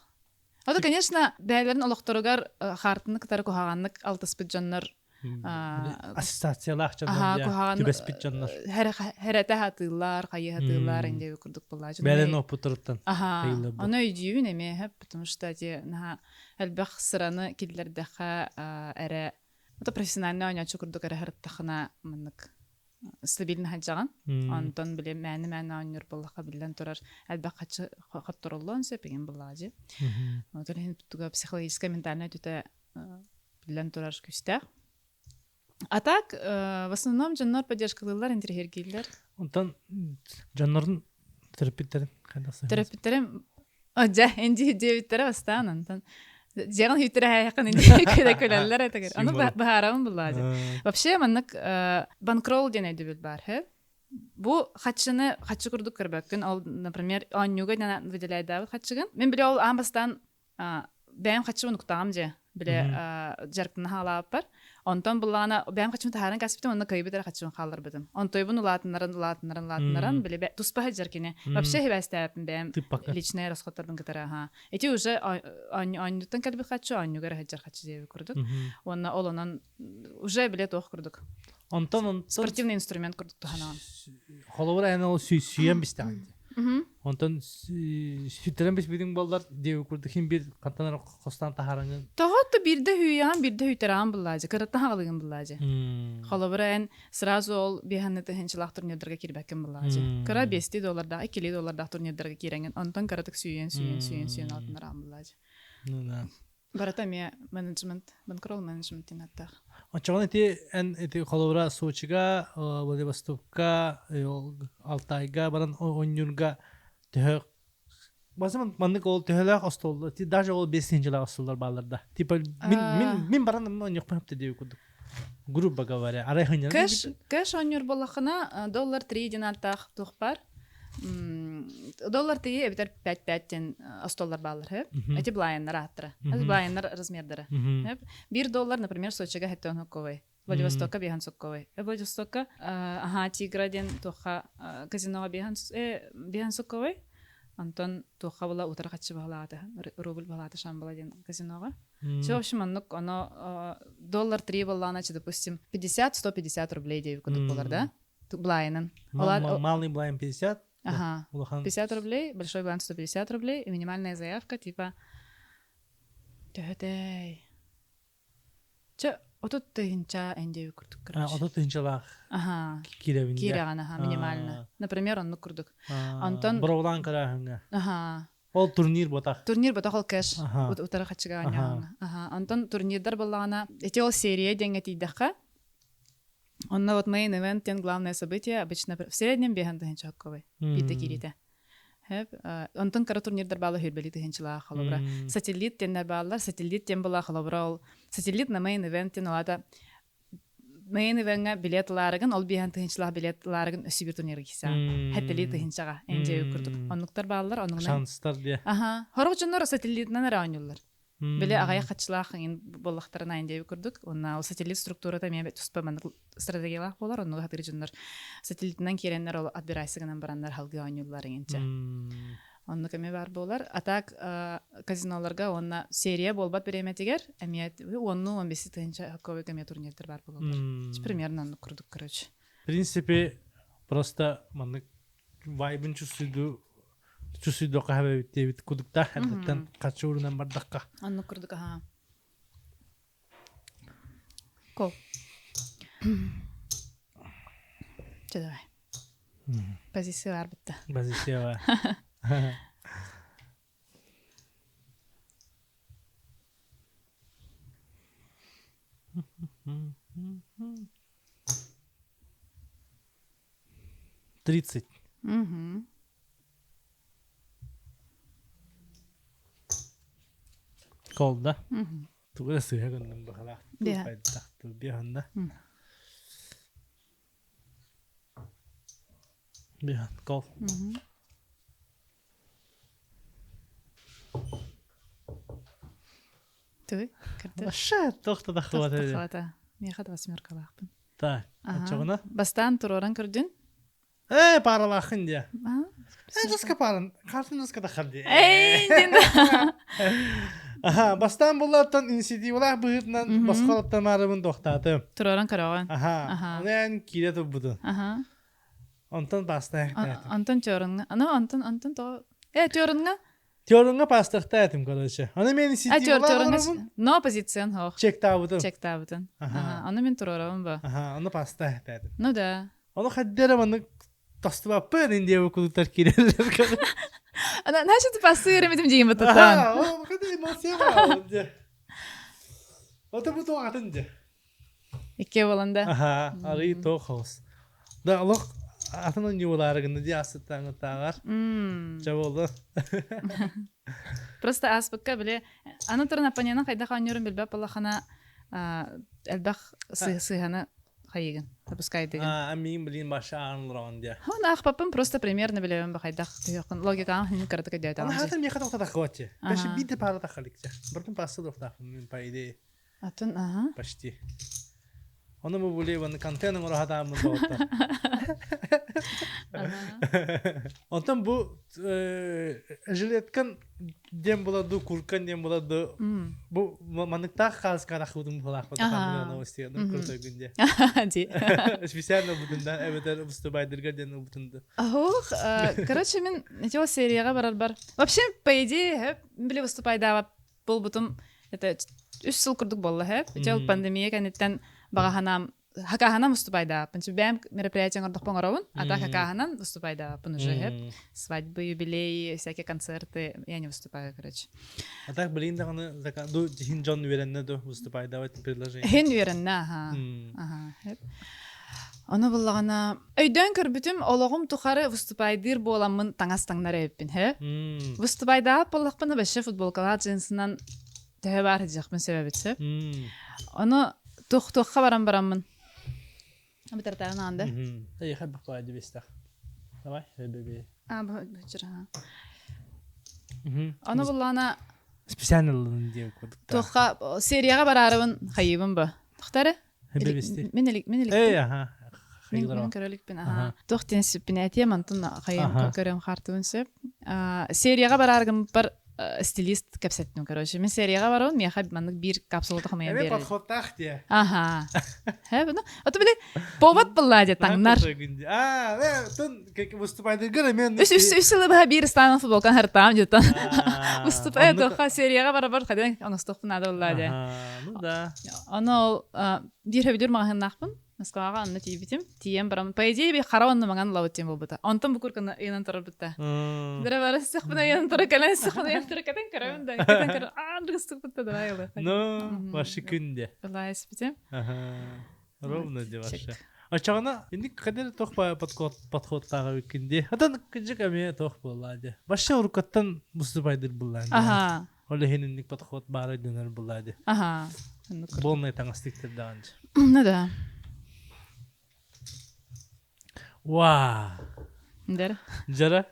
Ода, конечно, бәйлерін олықтырығар қартыны кітары кухағанлық алтыспыт жаннар. Ассоциациялақ жаннар, түбеспіт жаннар. Хәрәті хатылар, қайы хатылар, әнде өкірдік бұлла. Бәлін опы тұрыттан. Оны өйдеуін әме, потому что әлбәқ сыраны келдердіға әрі это профессиональный ойнатчы күрдік әрі әріттіқына мұнық стабильный хаджаған. Антон біле мәні ойныр болаққа білден тұрар әлбәқ қаттырылуын сөпеген бұллади. Психологическая, ментальная түті билен турар күстә. А так, в основном жаннар поддержкалылар интерьергилер. Онтан жаннарын терапевттерин кайдасы. Терапевттерим Оджа, энди девиттер бастан антан. Жаган хүйтер хакын энди көдө көлөлөр этегер. Аны бахарам булады. Вообще маннык банкрол дене дебит бар, хэ. Бу хатчыны хатчы курдук кербеккен. Ал, например, анюга дана выделяет да хатчыгын. Мен биле ал амбастан бәм хатчыны уктам же. Биле жарктын халап бар. Онтон булана бәм хатчыны тахаран касыптым, онны кайбытыр хатчыны халлар бидим. Онтой буну латыннарын биле туспа жаркине. Вообще хебастапым бәм личный расходтардан кетера ха. Эти уже анютан калбы хатчы, анюга хаджар хатчы деп курдук. Онна олонан уже биле тох курдук. Онтон спортивный инструмент курдук таханан. Холовар айна сүйем бистан. Онтон сүйттерен биш бидин балдар деп курдук. Хим бир каттанар костан тахараңы. Тагатты бирде хүйян, бирде хүйтеран буллажы, кыраттан хагалыгын буллажы. Холовар айн сразу ол биханны тахынчылак турнирдерге кирбеккен буллажы. Кыра $5, $2 турнирдерге киренген. Онтон кыратык сүйен алтынаран буллажы. Барата мне менеджмент, банкрол менеджмент инаттах. Очогон эти холовра Сочига, Владивостокка, Алтайга, баран Онюрга төх. Базыман маннык ол төхөлөк остолду. Ти даже ол 5-жылак остолдар баларда. Типа мен баран онюк папты деп курдук. Грубо говоря, арайхыня. Кэш онюр балахына $3 динаттах тухпар. $3 битер 5 остоллар балар. Эти блайнер аттыра. Эти блайнер размердары. $1, например, Сочига хеттен хуковый. Владивостокка бихан сокковый. Владивостокка Тиграден тоха казиноға бихан сокковый. Антон тоха була утара хатчы балады. Рубль балады шам баладен казиноға. Все, в общем, оно $3 балана, допустим, 50-150 рублей деп кудук болар, да? Блайнен. Малый блайн 50. Ага, 50 рублей, большой блайн 150 рублей, и минимальная заявка типа... Тёхэтэй. Чё, отут тыгынча эндеви курдук, короче. Отут тыгынчалах. Ага. Киревинде. Кираган, ага, минимально. Например, онну курдук. Антон... Броулан карахынга. Ага. Ол турнир ботах. Турнир ботах ол кэш. Утара хатчыга аняхынга. Ага. Антон турнирдар баллана. Эти ол серия деньги тиддаха. Он вот main event, главное событие, обычно в среднем бехан тыгынчаковый. Бите кирите. Онтон кара турнирдар балы хөрбели тыгынчыла халабра. Сателлит тендер баллар, сателлит тем бала халабра ол. Сателлит на main event олада main eventга билетларыгын, ол бехан тыгынчыла билетларыгын өсүбир турнирге кисан. Хеттели тыгынчага энже көрдүк. Оннуктар баллар, онугна. Шанстар дия. Ага. Хорог жоннор сателлитнан раунюллар. Биле агая хатчылахын боллахтарына инде көрдүк. Онна ол сателлит структурада мен туспаман стратегиялар болар. Онуга хатыр жоннор сателлитнан киреннер ол отбирайсыгынан барандар халгы аунюллар энче. Онну кеме бар болар. Атак казиноларга онна серия болбат береметигер. Эмиет онну 15 тынча хаковый кеме турнирдер бар болар. Примерно онну көрдүк, короче. В принципе, просто маннык вайбын чусуйду кахабе бит кудукта хаттан качурунан бардакка. Анну курдук, ага. Кол. Че давай. Позиция бар битте. Позиция бар. 30. Kolda. Tuğra suya gönderdim bakalım. Bir anda. Bir anda kol. Ты? Аша, тохта да хвата. Хвата. Мен хат 8 лахпын. Так. Ачогына? Бастан туроран көрдүн? Паралахын дия. Жаска парын. Картын жаска да ханди. Бастан булаттан инициативалар быгытнан баскалаттан арыбын тохтатым. Туроран караган. Онен кире тубуду. Онтон баста. Антон чорынга. Антон то. Чорынга? Чорынга пастыхта этим, короче. Аны мен инициативалар арыбын. Но позицион хох. Чектабудым. Аны мен туроран ба. Аны паста этим. Ну да. Аны хаддерам аны тастыбаппын инде окулуктар кирелер. Наша ты пассыйрым этим дейм бататан. О, кандай эмоция бар. Ота бу тоғатын же. Икке боланда. Аха, ары тоқ хоос. Да алох атынан юларыгында ди асыттаңы тағар. Жаболды. Просто аспыкка биле аны туран апанянын кайда ханьорун билбеп балахана элбах сыганы хайыгын. Тапускай деген. Амин билин баша анлыран ди. Ана ахпапым просто примерно билебем бахайдах тыйкын логиканы хин кырдык дия Ана тагын. хатам яхата ота хватти. Беши биде пара тахаликча. Бирдин пасы дофта мен по идее. Атын ага. Почти. Оны мы были в контейнер рахата мы дота. Онтан бу жилеткан дем была ду куркан дем была ду бу маныкта хас кара худум была хата новости ну крутой гунде. Ди. Специально бутунда эветер устубайдырга ден бутунда. Ох, короче, мен эти серияга барар. Вообще, по идее, били выступайда бол бутум это 3 жыл курдук болла хэп. Жол пандемия канеттен багаханам хакаханам выступайда. Панчу бэм мероприятия гордох понгоровун, а так хакаханам выступайда. Пун уже хэп. Свадьбы, юбилеи, всякие концерты. Я не выступаю, короче. А так, блин, да она ду хин Джон уверенно ду выступайда в этом предложении. Хин уверенно, ага. Ага, хэп. Оны буллагана өйдөн көрбүтүм ологум тухары выступайдыр боламын таңастаңнар эппин, хэ? Выступайда боллакпын башы футболкалар джинсынан тәбәр жакмын себебитсе. Оны тух-тухка барамын. Битер тагына анда. Эй, хаб бакайды бестах. Давай, бебе. Бачыра. Оны буллана специально дип кодук. Тухка серияга барарыбын хайыбын ба. Тухтары? Бебести. Менелик. Эй, аха. Мен көрөлүкпүн, аха. Тухтен сүппин этем антын хайым көрөм хартыбын сөп. Серияга бараргым бар стилист капсеттим, короче. Мен серияга барам, мен хаб мандык бир капсулада хамаям берди. Подход де. Ага. Хэбно. Ото биле повод булладе таңнар. Тун как выступайды гөр мен. Үсүлө ба бир станов футболкан хартам жутан. Выступаю тоха серияга барабар каден анастохпун надо булладе. Ну да. Аны бир хабидер магыннакпын. Москвага анны тибитим. Тием барам. По идее би хараонны маган лавтем болбута. Онтон букурканы янан тарабытта. Дре барасык бuna янан таракаласык бuna янан таракатан каравында. Кетен кар андырстык бутта давайлы. Ну, ваши күнде. Лайс битем. Ага. Ровно де ваше. Ачагана инде кадер тохпа подход тагы күнде. Атан кыжык аме тох боллади. Башы уркаттан выступайдыр буллан. Ага. Оле хенинник подход бары дөнөр буллади. Ага. Болмай таңастыктыр даганчы. Ну да. Ва. Дер. Жара.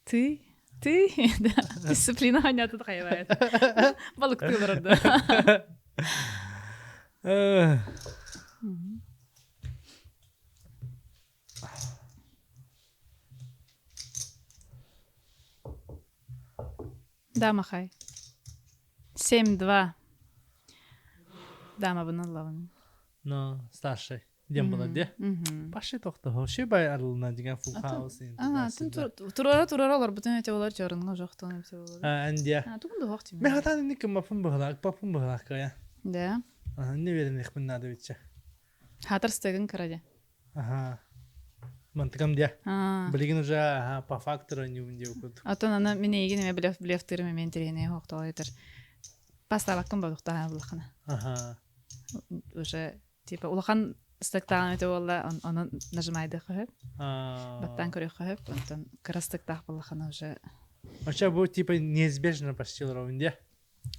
Ты да. Дисциплина ханята тайвает. Балык тылырды. Да, махай. 7-2. Дама бынан лавын. Но старший. Дем была де. Башы тохты. Ши бай арылына деген full house. Тун тураралар бүтүн эте болар жорунга жоктон эте болар. Андия. Тугунду вакыт. Мен хатан ник мафын быгылак, папын быгылак кая. Да. Не верен их мен надо виче. Хатырстыгын краде. Ага. Мантыкам де. Билигин уже по фактору не ундев кут. Атон ана мене егене блефтыр мен терене хоктол этер. Пасталакын бадукта булахана. Ага. Уже типа улахан стактан это болла он нажимайды хэп. Баттан көрөк хэп, онтон крастыктак булахана уже. Ача бу типа неизбежно почти ровнде.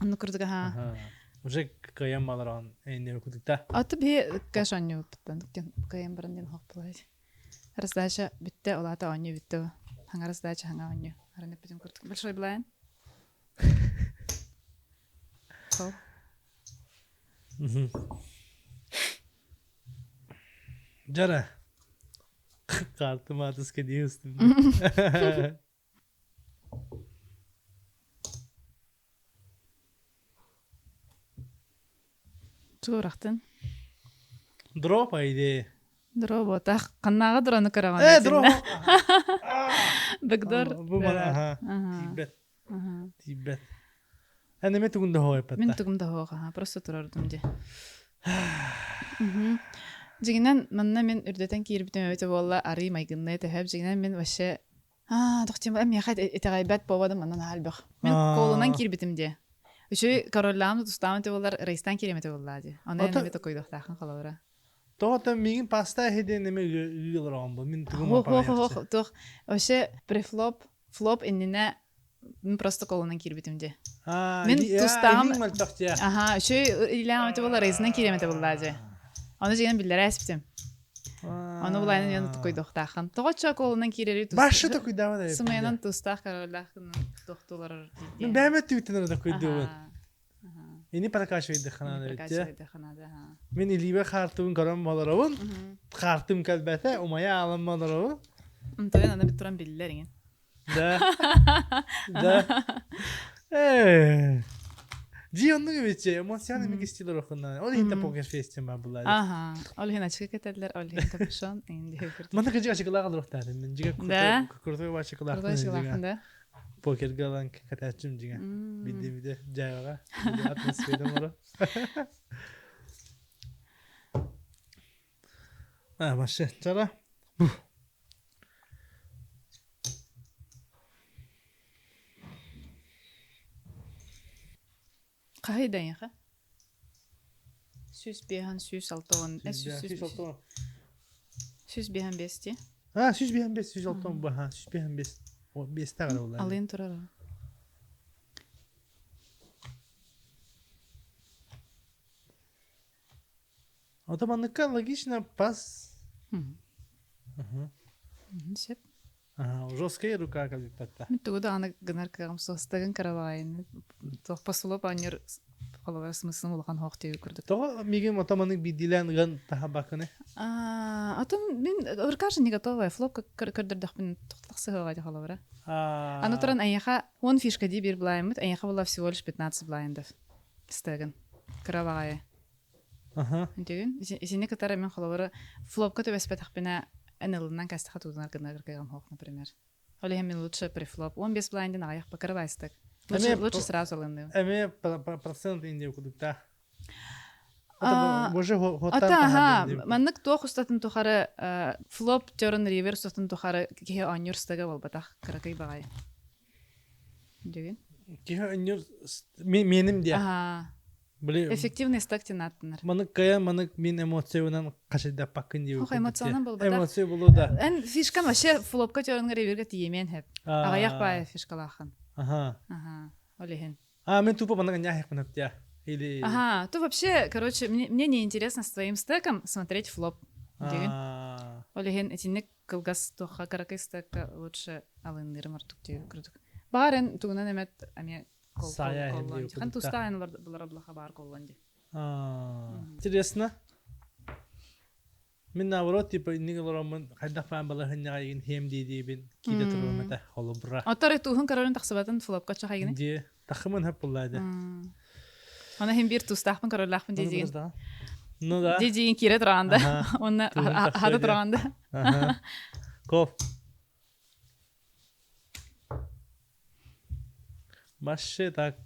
Ну курдуга ха. Уже каям баларан эне кудукта. Аты бе кашаню баттан каям баранден хокплай. Раздача битте олата оню битте. Ханга раздача ханга оню. Аране битим курдук. Большой блайн. Кол. Жара. Картым атыска дейстим. Турахтын. Дроп айде. Дроп так каннага дроны караган. Дроп. Бигдор. Бу мана. Тибет. Тибет. Эне метугунда хойпат. Мен тугумда хога. Просто турардым де. Жигинен манна мен үрдетен кирбитем өтө болла ари майгынны тэхеп жигинен мен вообще тохтем эми хат этегайбат бовадым анан албах. Мен колунан кирбитим де. Үші королламды тустамыты болар рейстан кереметі болады. Оны әне бет окойдықтақын қалауыра. Тоғыта мегін паста хеден неме үйілір оған бұл. Мен түгім апара яқшы. Тоқ, өші префлоп, флоп инніне мен просто колынан кирбитимде. Мен тустам. Аха, үші иләметі болар рейстан кереметі болады. Оны жеген білдер әсіптім. Оны бұлайнын яны тұқойдықтақын. Тоғытша колынан керері тустақ. Башы тұқойдава да. Сымайынан тустақ короллақын тоқтулар. Мен бәмет түйтінер тұқойдуын. Ені прокачивайды қанады. Мен илибе қартуын көрім боларауын. Қартуын кәлбәті, умая алым боларауын. Тойын ана бит тұран білділер ең. Да. Жи онның өбетше, эмоцияны мен кестелер оқыннан. Ол хинта покер фестен бар бұлайды. Аха, ол хин ачықы кетеділер, ол хин капюшон. Мана кәжіға шықылға қалдыр оқтады. Мен жиға күртөй бар шықылақтын. Покер галан катачым жига. Биде жайга. Атмосфера мора. Башы, чара. Қайдан яқа? Сүз бейхан, сүз алтуын. Сүз бейхан бесте. Сүз бейхан бес, сүз алтуын ба. Сүз бейхан бес. O beste kadar oldu. Alayım turar. Otomanlıkka логично пас. Сеп. Жесткая рука как будто. Мен тогда аны гынар кагам состагын карабайын. Тох посулоп анер халава смыслын улган хоқты көрдік. Тога мигем отоманlık бидилен гын тахабакыны. Атом мен уркажы не готовая флоп көрдірдік мен тоқтықсы ғады халавара. Аны тұран аяқа 10 фишка ди бир блаймыт, аяқа была всего лишь 15 блайндов. Стагын. Карабагая. Деген, изине катара мен халавара флопка төбес петахпена энелынан кастыха тудынар гынар кагам хоқ, например. Олега мен лучше префлоп 15 блайндын аяқ па карабайстык. Лучше сразу алынды. Эме процент инде кудукта. Маннык тоқ ұстатын тұқары флоп терін реверс ұстатын тұқары кеге анер стага бол батақ қарақай бағай. Деген? Кеге анер менім де. Эффективный стак тенаттынар. Маннык кая, маннык мен эмоцияынан қашайда пақын деу. Оқ, эмоцияынан бол батақ. Эмоция болу да. Ән фишка маще флопка терін реверге тиемен хеп. Ағаяқ бай фишкалақын. Олеген. Мен тупо маннык няхек манып де. Или... Ага, то вообще, короче, мне не интересно с твоим стеком смотреть флоп. Олеген, этинек кылгас тоха каракай стека лучше алынырым артук деу күрдік. Барын тугунан эмет аме колланди. Хан тустайын бұлар аблаха бар колланди. Интересно. Мен наоборот, типа, нигелоромын қайдақ фан балахын яғайын хем дейдейбін кейде тұруым әті қолы бұра. Оттары туғын қарарын тақсыбатын флопқа чақайгыны? Де, тақымын әп бұлайды. Ona hem bir tustaqpın kararlaqpın dediğin. Ну да. Dediğin kire тұрағанда. Оны hada тұрағанда. Ков. Башы так.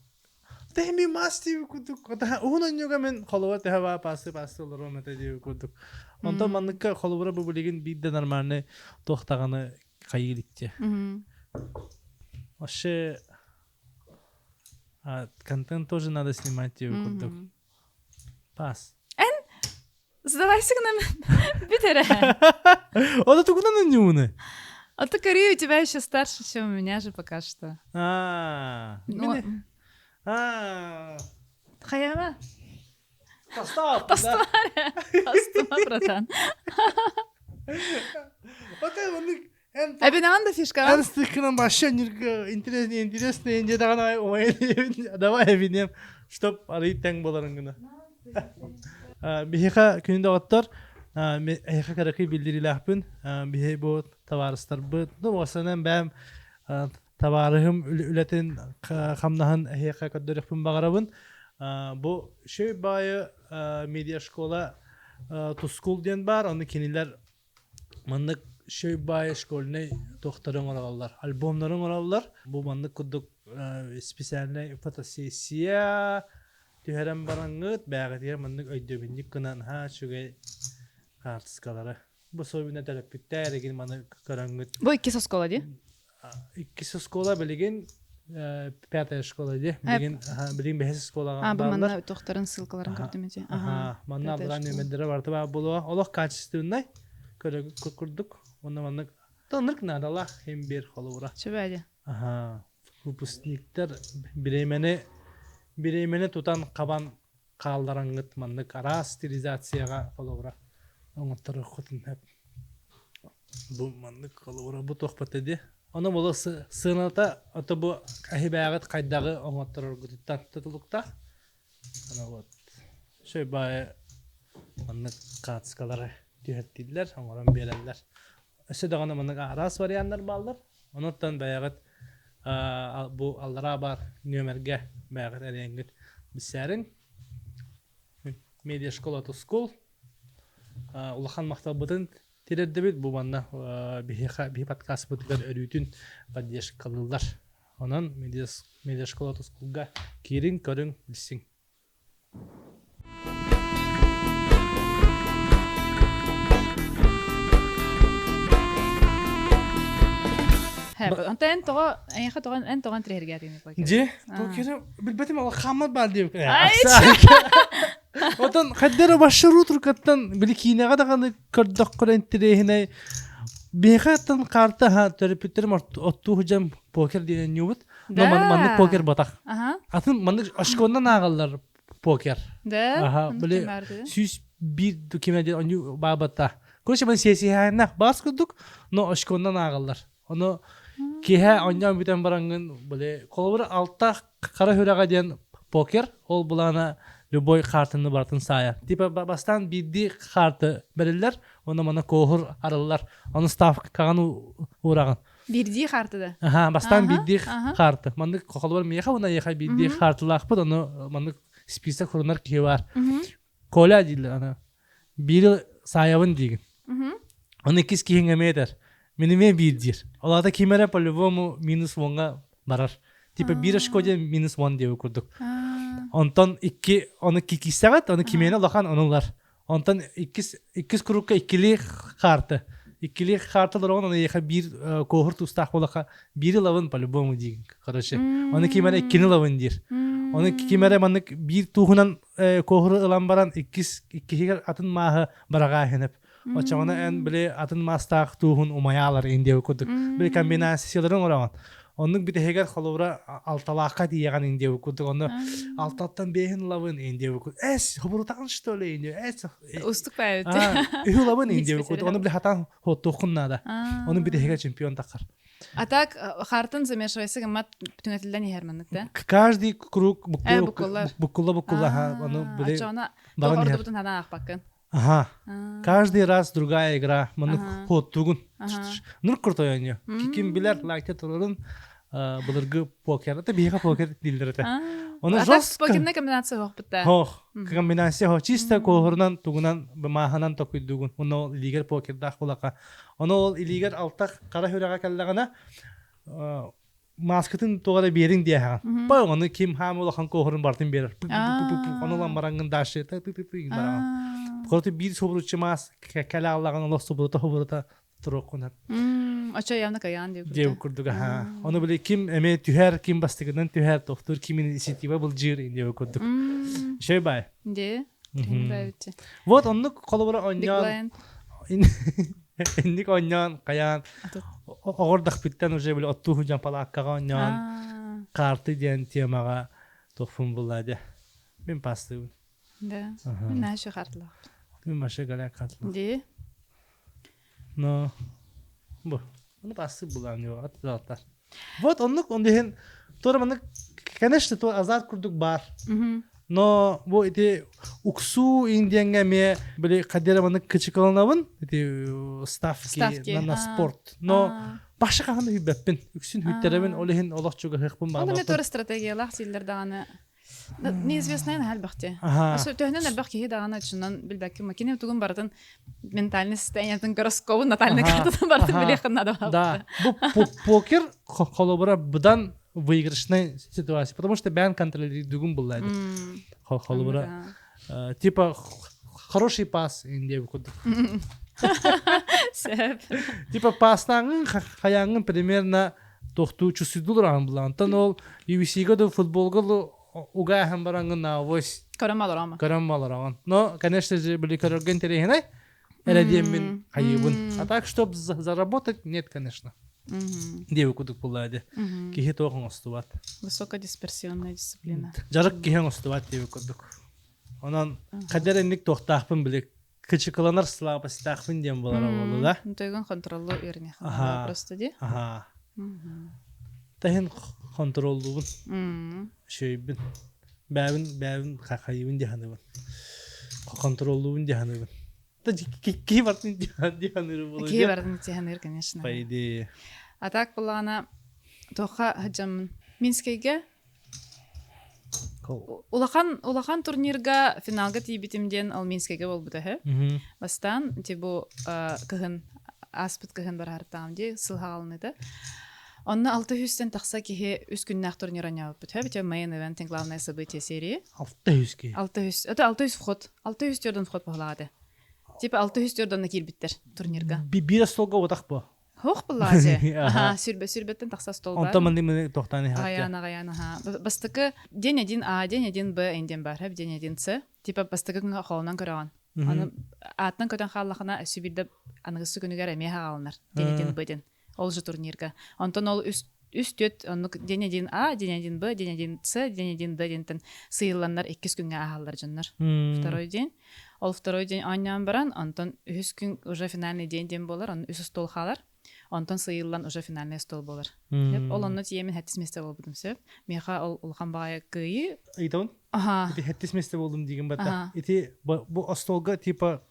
Тәми масти күдік. Оғынан йога мен қолуға тәхава пасы олар өметі деу күдік. Онда манныққа қолуыра бұбылеген бейді нормальны тоқтағаны қайылікте. Башы... Контент тоже надо снимать его курдук. Пас. Сдавайся к нам. Питере. А ты куда на нюны? А ты Кори, у тебя еще старше, чем у меня же пока что. Хаяма. Тостап. Тостап, братан. Эбинанда фишка. Анстыкынан башы интересный инде дағана оңай давай эбинем, чтоб арый тәң боларын гына. Бихеха күнінде оттар, эйха каракай билдирилахпын, бихе бу таварыстар бу. Ну, осанан бәм таварыхым үләтен қамнахан эйха каддырықпын бағарабын. Бу шөй байы медиа школа тускул ден бар, оны кенелер мандык шөй бай школьный тоқтарын оралар, альбомларын оралар. Бұл мандык күдік специальный фотосессия түйерен бараңғыт, бәғытер мандык өйдөбіндік күнан шөгей қартысқалары. Бұл сойбіне тәліппікті әреген маны көріңгіт. Бұл 2 соскола де? 2 соскола білеген пятая школа де. Билин бехес школага барлар. Манна тохтарын ссылкаларын көрдүм эти. Манна алган нөмерлери барды ба було. Олох качественный көрдүк. Манна тонырк надала hem bir холура. Чөбәде. Выпускниктер биремени тутан кабан калдараңыт маннык ара стерилизацияга холура. Оңоттор хотун хеп. Бу маннык холура бу тохпатеди. Оны болы сыната аты бу ахибагат кайдагы оңоттор гуттан тутулукта. Ана вот. Шөй бай маннык катскалары түйөттилер, оңорон берелер. Өсө дагана маннык арас варианттар балдар. Оноттан баягат бу аллара бар нөмерге баягат эренгит бисәрин. Медиа школа to school. Улахан мактабытын тирердебит бу манна би подкаст бутгар өрүтүн поддержка кылдылар. Онан медиа школа to schoolга кирин көрүң билсиң. Антен тога эйха тоган трергәтин ипак. Же, бу кере билбетим ала хамат бар деп. Отан хаддера башыру туркаттан биликинега даганы көрдөк көрөнтирехине бехаттан карта ха терапевтер отту хужам покер деген нюбут. Но манны покер батак. Атын манны ашкондан агаллар покер. Да. Биле сүз бир документ оню бабата. Короче мен сесияна баскудук, но ашкондан агаллар. Оны кеһә оньян битен барангын биле колбыр алтта кара хүрәгә дигән покер ол булана любой картаны бартын сая. Типа бастан бидди карты берилер, оны мана kohur арылар. Аны ставка каган ураган. Бидди картыда. Бастан бидди карты. Маны колбыр меха уна еха бидди картылак бу, аны маны список хурнар ки бар. Коля дилер ана. Бир саябын диген. Аны кис киһиңе метр. Миниме биддир. Оларда кимере по-любому -1 барар. Типа бир шкоде -1 деп көрдүк. Онтон 2 оны кикисагат, оны кимени лахан онулар. Онтон 2 крукка 2 карты. 2 карты лорон оны еха бир kohort устах болака 1 лавын по-любому диген. Короче, оны кимере 2 лавын дир. Оны кимере маннык бир тухунан kohor ылан баран 2 атын махы барага хенеп. Очоңна эн биле атын мастак тухун умаялар инде көрдүк. Бир комбинацияларын ораган. Onun bir de heger xolura altalaka diýen indi okuduk. Onu altattan behin lavın indi okuduk. Huburutağın şöyle indi. Ustuk bayıt. Lavın indi okuduk. Onu bile hatan hotuğunna da. Onun bir de heger çempion takar. Атак хартын замешивайся гамат бүтүнөтүлдөн ярманыкта. Каждый круг букула onu bile. Ачана doğru butun hadan акпаккан. Каждый раз другая игра. Маны хоттугун. Нур куртояньо. Ким билер лайкте турурун булыргы покер. Это бега покер дилдерте. Onu жестко. Покерне комбинация хох битте. Комбинация хох. Чисто kohorundan тугунан бамаханан токуйдугун. Onu iliger poker дах булака. Onu iliger алтак кара хүрага келлагана маскатын тогада берин дия. Ба onu kim хамулахан kohorun бартын берер. Onu lan barangын дашы. Корты бир собручу мас кала аллаган лос собрута турокунат. Ача явна каян деп курдуга. Onu биле ким эме түһәр ким бастыгынан түһәр доктор кимин инициатива бул жир деп курдук. Шей бай. Де. Вот онны колобора оньян. Инник оньян каян. Огордак биттен уже биле отту хуҗан палакка оньян. Карты дигән темага тофун булады. Мен пастым. Да. Мен нәшә картлар. Мен маша галак картлар. Де. Но бу. Onu пасты буланıyor атлатар. Вот онды хен тораманы конечно то азат курдук бар. Но бу эти уксу индиянга ме биле кадераманы кычыкаланабын эти ставки на спорт. Но башка кандай хүбәппен үксүн хүттеребен олехин олохчуга хыкпын бар. Аны метор стратегиялар силлер даганы неизвестная хәлбәхте. Осо төһнән әлбәхте хи даганы чыннан билбәкки макине тугын бардын ментальный состояниятын гороскопы натальный картадан бардын биле хынна да. Да. Бу покер колобора будан выигрышная ситуация, потому что бән контролирует дугун булайды. Колобора типа хороший пас инде курдук. Типа пастан хаяңын примерно тохту чусидулар ан булантан ол UBC-га да футболга уга һәм барангын навось карамалараган. Но, конечно же, были корреген терехнай. Эредиемин хайыбын. А так, чтоб заработать, нет, конечно. Девы кудук булады. Кихи тоғын остуват. Высокодисперсионная дисциплина. Жарык кихен остуват девы кудук. Онан кадеренник тоқтақпын білек. Кычыкыланар слабостақпын дем болар болу да. Тойгон контроллу өріне хана просто де. Ага. Тахин контроллуын. Шөйбін. Бәбін қақайыбын деханыбын. Контроллуын деханыбын. Кей бардың деханыры болу. Кей бардың деханыр, конечно. Пайде. А так булана тоха хаджамын. Минскейге улахан турнирга финалга тибитимден ал Минскейге болбута хэ. Бастан тибу кыгын аспыт кыгын бар хартамди сылхалны да. Онна 600-тен тақса кихе үс күннәк турнир ойнап бит. Хэ main event главное событие серии. 600-ке. 600. Это 600 вход. 600 төрдөн вход баглагады. Типа 600 төрдөн килбиттер турнирга. Бир столга отак бу. Хох буллаже. Аха, сүрбеттен тақса стол бар. Онта мындай тоқтаны хат. Аяна. Бастыкы день 1 А, день 1 Б энден бар. Хэ день 1 С. Типа бастыкы холнан көрөгөн. Аны аттан көтөн халлахына сүбилде аныгысы күнүгөр эме хагалнар. День 1 Бден. Ол же турнирга. Антон ол үстөт день 1 А, день 1 Б, день 1 С, день 1 Д дентен сыйланнар 2 күнгө ахаллар жаннар. Второй день. Ол второй день аннан баран, Антон 3 күн уже финальный день болар, он үс стол халар. Антон сыйлан уже финальный стол болар. Ол онны тиемен хаттис месте болбудум сөп. Меха ол улханбая кыйы. Айтон? Аха. Ити хаттис месте болдум деген бата. Ити бу столга типа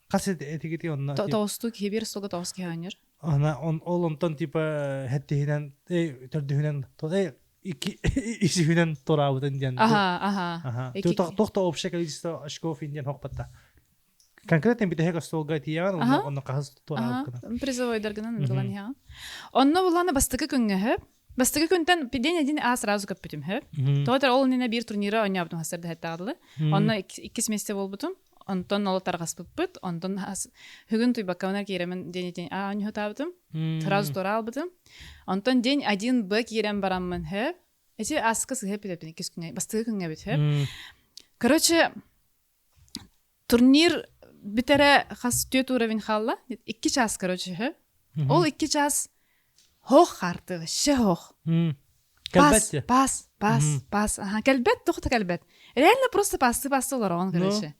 касет этикети онна. Тоостук хебер столга тоос кеанер. Ана ол онтон типа хаттихинен төрдүхүнен исихинен торабытын ден. Аха. Тохта общее количество очков инден хокпатта. Конкретно битега столга тиян, онна кахас торабыкына. Призовой дарганан буланя. Онно булана бастыкы күнгө хөп. Бастыкы күнтен день 1 А сразу көппүтүм хөп. Тоотер ол нене бир турнира ойнабдым хасырда хаттагылы. Онно 2 месте болбутум. Онтон ол таргаспыппыт, онтон бүгүн туйбакканар киремен день А ойноо табытым. Сразу торалбытым. Онтон день 1 Б кирем бараммын хөп. Эти аскыс хөп деп 2 күнгө бастыкы күнгө бит хөп. Короче, турнир битере хас 4 уровень халла. 2 час, короче, хөп. Ол 2 час хох харты, вообще хох. Калбетте. Пас. Ага, калбет, тухта калбет. Реально просто пасты олар он, короче.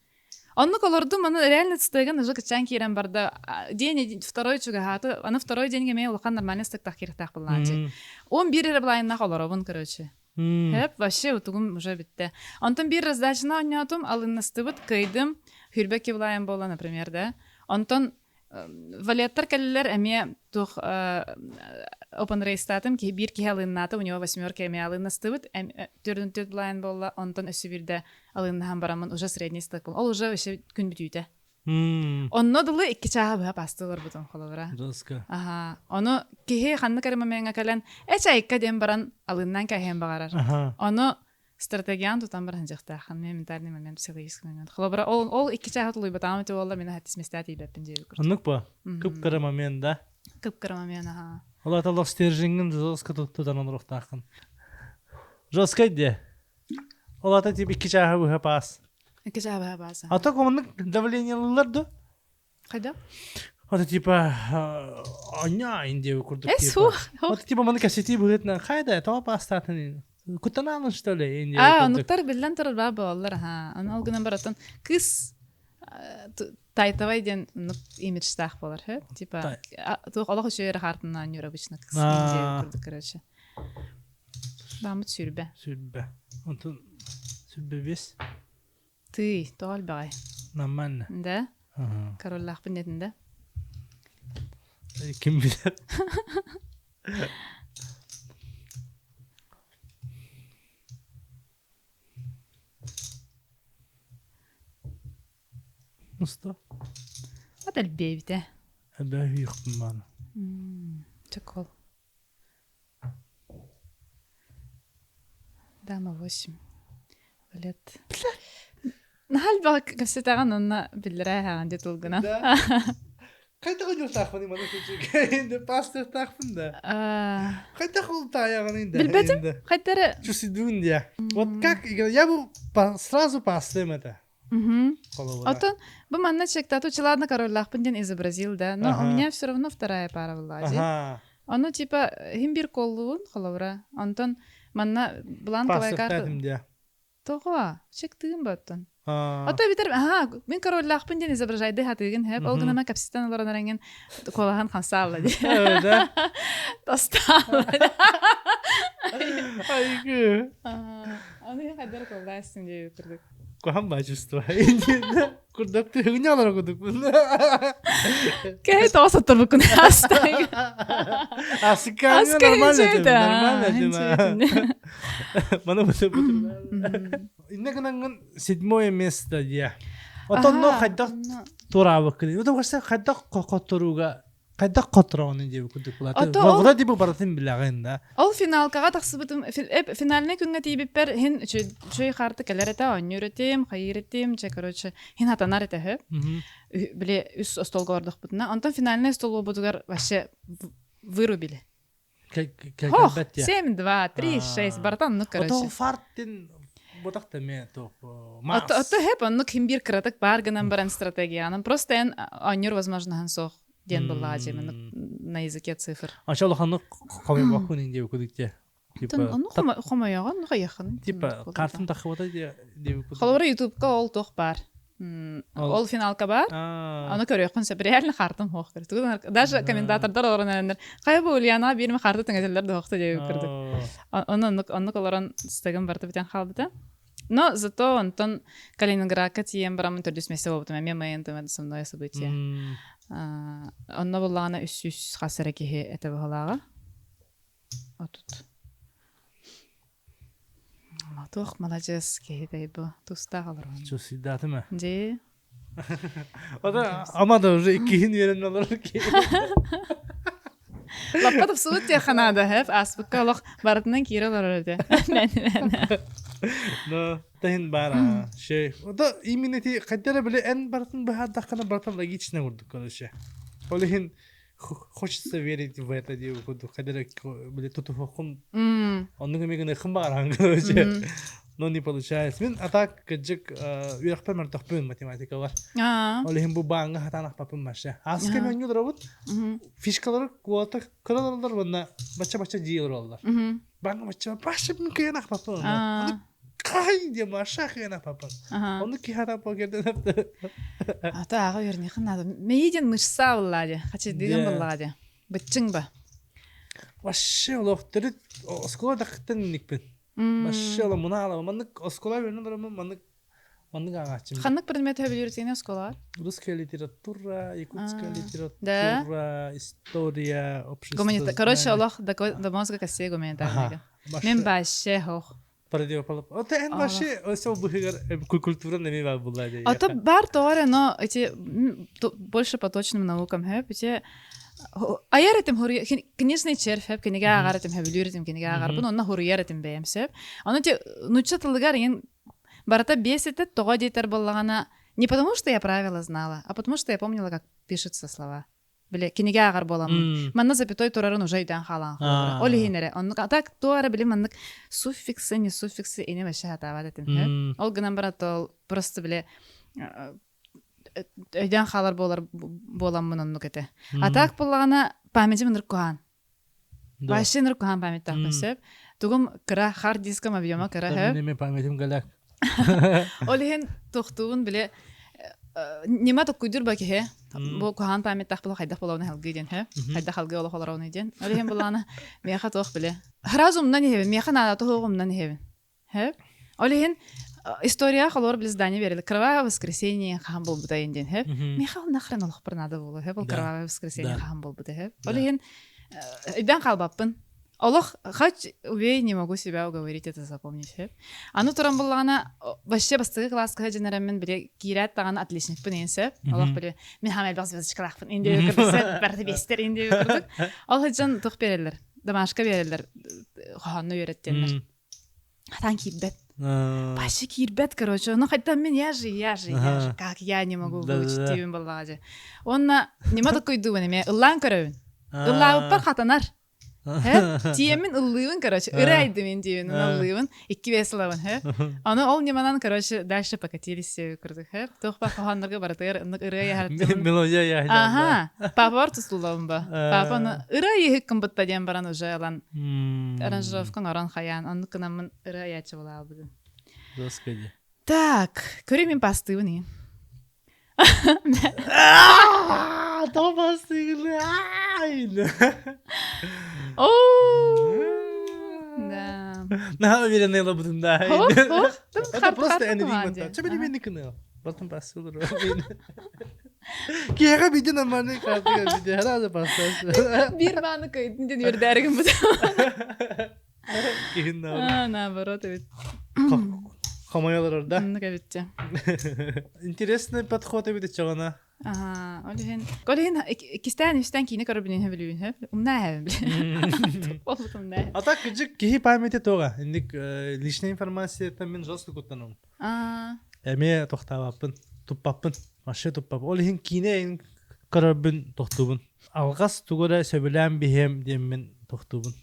Онны колордум, аны реально цыстыгын уже кычан кирен барды. День второй чуга хаты, аны второй деньге мей улахан нормально стыктах киртах буланчы. Он бир рублайнах олоробун, короче. Хеп, вообще утугум уже битте. Онтон бир раздачына ойнатым, алыннастыбыт, кыйдым, хүрбеки булайын бола, например, да. Онтон валеттар калилер эме тух open race статым, ки бир ки алыннаты, у него 8 эме алыннастыбыт, түрдүн төт булайын бола, онтон өсү бирде алыннахан барамын, уже средний стык бол. Ол уже өсү күн бүтүйте. Онно дылы 2 чаға бұға пастылар бұтын қолығыра. Жаска. Аха. Оны кеге қанны қарыма менға кәлін, әчайыққа дем баран алыннан кәйхен бағарар. Оны стратегиян тұтан баран жақтақын, мен ментальный момент, психологический момент. Қолыбыра, ол 2 чаға тұлы бұтан өте олар мені хәттіс местәті ебеппін жейбі күрді. Онық ба? Күп-кірі момент, да? Күп-кірі момент, аха. Ол аталық стержіңін жолсқа тұтан оны рұқтақын. Жолсқа де? Ол ата тип 2 чаға бұға пас. 2 чаға бұға пас. Ата командық давлениялылар да? Қайда? Ата типа аня индеу курдук типа. Ата типа маны кассети бұғытна қайда? Тоға пастатын. Күттан алын что ли индеу курдук. Онуктар билен тұрыр бабы олар. Аны алгынан баратын кыз тайтавай ден имидж-тақ болар. Типа олақ үші ері қартынан анер обычно кыз индеу курдук, короче. Бамыт сүрбе. Сүрбе. Онтын сүрбе бес? Ты, тоғал бағай. Нормально. Да? Короллақ бінетінде. Кім білер? Мұста? Ат әлбей біте. Әлбей үйіқпін баны. Чекол. Дама 8. Валет. Нахал бағы кәсетаған онына білдірі әғанде тұлғына. Kayda kanyol takfani bana çocuk. Indi pastır takfın da. Kayda kol tayağını indi. Bilbedim. Kaydları. Чувствую я. Вот как я бы сразу поставим это. Отон, bu manna çekta tu çiladna karolлахпын ден изобразил, да. Но у меня все равно вторая пара была. Оно типа химбир коллуун холовра. Антон манна бланковая карта. Того, чектым баттон. Ото битер, мен кароллахпын ден изображайды хатыгын хеп. Ол гына капситан олар наранган колахан хансалла ди. Да. Тосталла. Айгы. Аны кайдар колдастын деп курдук. Кохам бачуство. Курдак ты гнялар кудук. Кей тоса турбукун астайг. Аскан нормально. Мана буту. Иннегнан седьмое место я. Отонно кайдак турабык. Ото кайса кайдак кокотуруга кайдак котроны деп кудук булат. Вроде дип баратын билагын да. Ол финалкага таксыбытым финалне күнгө тийбиппер хин чөй карты келерете онюретим, хайретим, короче, хин атанар эте хеп. Биле үс столго бардык бутна. Антон финалне столго бутугар вообще вырубили. Как 7 2 3 6 бартан, ну короче. Ото фартин ботакта ме то. Ото хеп он кимбир кратык бар гынан баран стратегияны. Просто эн онюр возможно хансох. Ден была на языке цифр. А что лоханы каме бахун инде кудукте. Типа, ну хомаяга, ну яхан. Типа, картын тахвата деп кудук. Холора YouTube-ка ол тох бар. Ол финалка бар. Аны көрөкөн се реально картым хох кирди. Даже комментатордар орунандар. Кай бу Ульяна бирме карты теңетелер де хохта деп кирдик. Аны колоран стеген барты битен халбыта. Но зато Антон Калининградка тием барамын төрдүс месе болуп, мен майентем основное событие. Онна буллана үс хасара кихи эте балага. Отут. Матох молодец кихи дейбу. Туста калыр. Чуси датыма. Же. Ода амада уже икин верен алар ки. Лаппатып суут я ханада хеф аспыкка лох барытынан кирелер öyle. Но тахин бара. Şey. Ода именно ти кадера биле эн бартын бахада кана бартын логично курдук короче. Олехин хочется верить в это дело, кадера биле тутуфакун. Оннуга мегне хымбаран короче. Но не получается. Мен атак кыжык уякпер мартахпын математика бар. Олехин бу банга хатанак папын маша. Аска мен юдробут. Фишкалар квота кыралар бана бача жийлер алар. Банга бача мен кыянак папын. Кай де маша кыянак папын. Onu ki hara погерден апты. Ата ага верни ханада. Мейден мышса буллади. Хачы деген буллади. Бытчың ба. Вообще лохтыры оскола дактын никпен. Машала мунала, маннык оскола вернедер маннык агачым. Ханнык предмет билирсене оскола? Русская литература, якутская литература, история, общество. Гуманитар. Короче, Аллах до мозга косей гуманитарныга. Мен баше хох. Противоположно. Вот это вообще все бухигар культура не мива была. А то бар торе, но эти больше по точным наукам хэп, эти Аяретим хури книжный червь хэп, книга агаретим хэвлюретим книга агарбун, онна хуриеретим бээмсэп. Оно те нучатылыгар ен барата бесите того дейтер боллагана не потому, что я правила знала, а потому, что я помнила, как пишутся слова. Биле книга агар боламын. Манна запятой турарын уже үйден халан. Олихинере. Так туары биле маннык суффиксы, не суффиксы эне башы хатава детим хэп. Ол гынан барат ол просто биле Өйден халар боламын онну кете. Атак боллагана памятим ныр кухан. Башы ныр кухан память тахпын сөп. Тугум кыра хард дискам объема кыра хэп. Неме памятим галак. Олихин тухтуун биле нема токуйдур баки хэ. Бу кухан память тахпылы хайдах болауны халгы ден хэ. Хайдах халгы олы холарауны ден. Олихин боллагана меха тух биле. Хразумнан хевен, меха нада тухугумнан хевен. Хэп. Олихин история холор близ здание верили. Кровавое воскресенье хам был бутаен ден хэп. Михал нахрен олох пырнады болу хэп. Кровавое воскресенье хам был бута хэп. Олихин иден халбаппын. Олох хач увей не могу себя уговорить это запомнить хэп. Ану туран боллагана вообще бастыгы класска женеремен биле кирят таган отличник пын энсеп. Олох биле мен хамел бас звездочкалахпын инде өкүрдүсеп барды бестер инде өкүрдүк. Ол хаджан тух берелер. Дамашка берелер. Ханны үйреттенлер. Хатан кийбет. Башы кирбет, короче. Ну, хотя мен яжи. Как я не могу выучить тивен баллади. Онна, нема такой думаю, мен ыллан көрөбүн. Ыллаабы бар хатанар. Тиемин ыллыыбын, короче. Ырайды мен тиемин ыллыыбын. 2 веселабын, Аны ол неманан, короче, дальше покатились кырдык, Тохпа хоханнарга баратыр, ырая хартын. Мелодия яхи. Ага. Папа бар тусулабын ба. Папа аны ырая хиккын бытта дем баран уже алан. Аранжировкан оран хаян. Аны кынамын ырая ячы болабы. Господи. Так, көрөмин пастыбын. Там пастыгылы. Да. На уверенный лабудун да. Это просто энергия. Чё мне не кыныл. Потом пастылыр. Кега биде нормальный картыга биде. Раза пастасы. Бир баны көйдүн ден үрдәргин бу. Кегин да. Наоборот, ведь. Хамаялар орда. Накабитте. Интересный подход эбит чагана. Ага, олен кистен кийне көрөбүнүн хөбүлүн, умна хөбүлүн. А так кыжык кихи памяти тога. Индик личная информация там мен жестко куттаным. Эме тохтабаппын, туппаппын, машина туппап. Олен кийне көрөбүн тохтубун. Алгас тугура сөбүлән бихем дем мен тохтубун.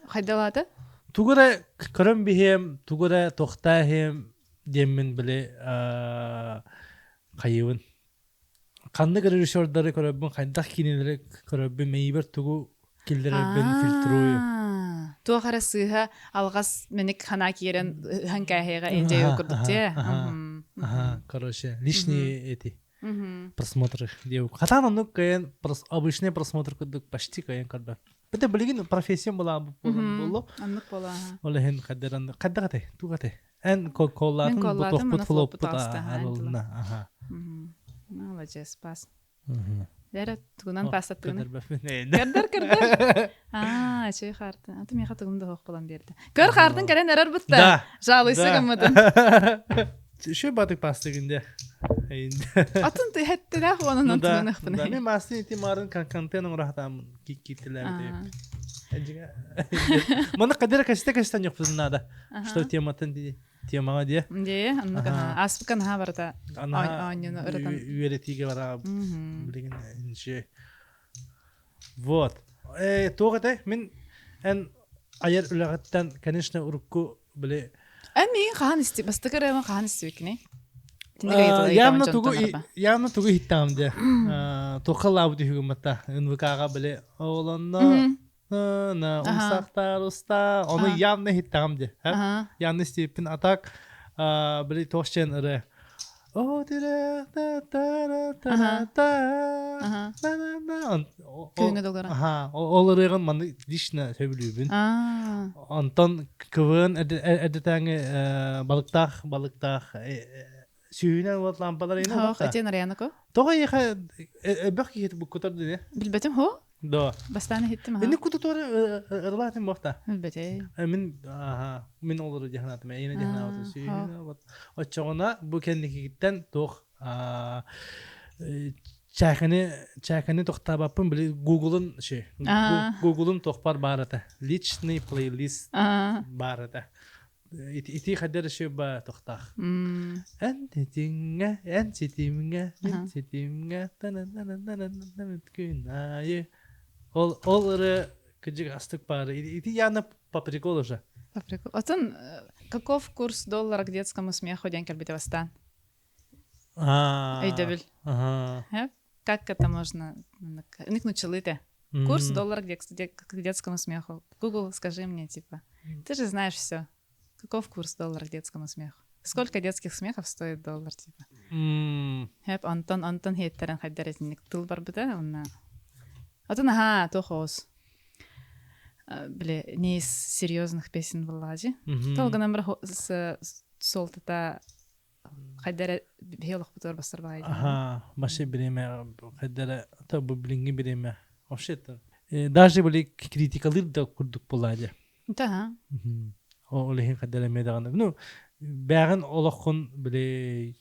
Хайдалады? Тугура көрөм бихем, тугура тохтахем деммен биле кайыбын. Канны режиссердары көрөбүн, кайдак кинелери көрөбүн, мейбер тугу килдеребин фильтрую. Туа харасыга алгас меник хана киерен ханкаһега энжей окурдук те. Ага, короче, лишние эти просмотры. Хатан ону кайын обычный просмотр кудук почти кайын кырда. Это билген профессиям была болу. Аннык бола. Олехен кадеран кадагате, тугате. Эн коллатын буток флоп алына. Ага. Молодец, пас. Дәрә тугунан пастаттыны. Кырдар. Чөй харты. Аты мен хатыгымды хок болан берди. Көр хартын керен эрер бутта. Жалыйсы гымыдын. Шо батык пастыгында. Атын ты хетте да хонун антыгынык быны. Да, мен мастын ити марын контентын рахтам киттилер деп. Мана кадер кастан yok бунада. Что тематын ди. Темага ди. Ди, анныкана. Аспыкан ха барта. Аннюну ырытан. Үйретиге бара. Билген инше. Вот. Тогате мен эн аяр үлөгөттөн, конечно, урукку биле. Мен хаан исти, бастыгырым хаан истибекне. Явно тугу хиттамде. Тохалабы дүйгүмата. НВК-га биле оолонно на умсактар уста. Оны явно хиттамде. Явно степин атак биле тошчен ыры. О тире та та та та. Күйүнө долгара. Ага, ол ырыгын маны лично сөбүлүбүн. Антон квн эдетаңы балыктах сүйүнөн вот лампалар эне бакта. Этен аряныко. Тога яха бакки хит бу котор дине. Билбетим хо? Да. Бастаны хиттим ха. Эне кутутор ырлатым бакта. Билбете. Мен олору жахнатым. Эне жахнатым сүйүнө вот. Очогона бу кендикиттен тог чаканы токтабаппын биле Google'ун Google'ун токпар барата. Личный плейлист барата. Ити хадер шеба тохтах. Антитинга, танананананан күнае. Олары кыжык астык бары. Ити яна по приколу же. По приколу. Отон каков курс доллара к детскому смеху день Кальбитовостан? Эйдебил. Как это можно? Ник научили-то. Курс доллара к детскому смеху. Google, скажи мне, типа. Ты же знаешь все. Каков курс доллара к детскому смеху? Сколько детских смехов стоит доллар, типа? Хеп Антон хеттерен хайдерезник тыл бар буда, онна. Атын тохос. Бле, не из серьезных песен в Ладе. Толга намра с солтата хайдере бхелох бутор басарбай. Баше биреме хайдере табу блинги биреме. Вообще-то даже были критикалыр да курдук Ладе. Да. Олехин хайдере медаган. Ну, бягын олохун биле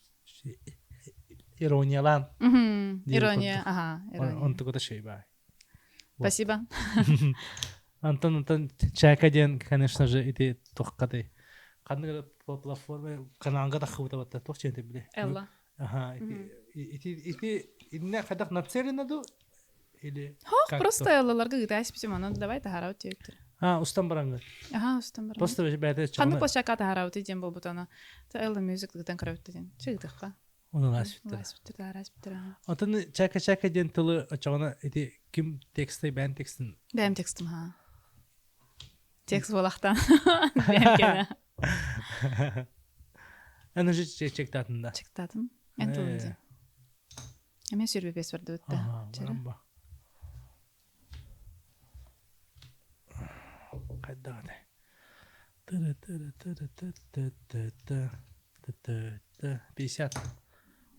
ирониялан. Ирония, ирония. Он такой шей бай. Спасибо. Антон чайка ден, конечно же, эти тохкаты. Канны платформа каналга да хвата бата тох ченте биле. Элла. Ага, эти инна хадак нацелена ду или Хох, как просто то? эллаларга гытайс битим, ну давай тахарау тектер. Устан баранга. Ага, устан бар. Просто бәдә Ханны чана. площадка тахарау тем бол бутана. Та элла мюзик гытан карауты ден. Чыгдыкка. Оны ласбитте. Ласбиттер. Антон чайка ден тылы чана эти ким тексты бән текстин. Бәм текстім, ха. Текст болақтан. Бәм кені. Әні жүз чектатында. Чектатым. Мен тұлынды. Мен сүрбе бес барды өтті. Барамба. Қайда ғадай. Тыры. 50.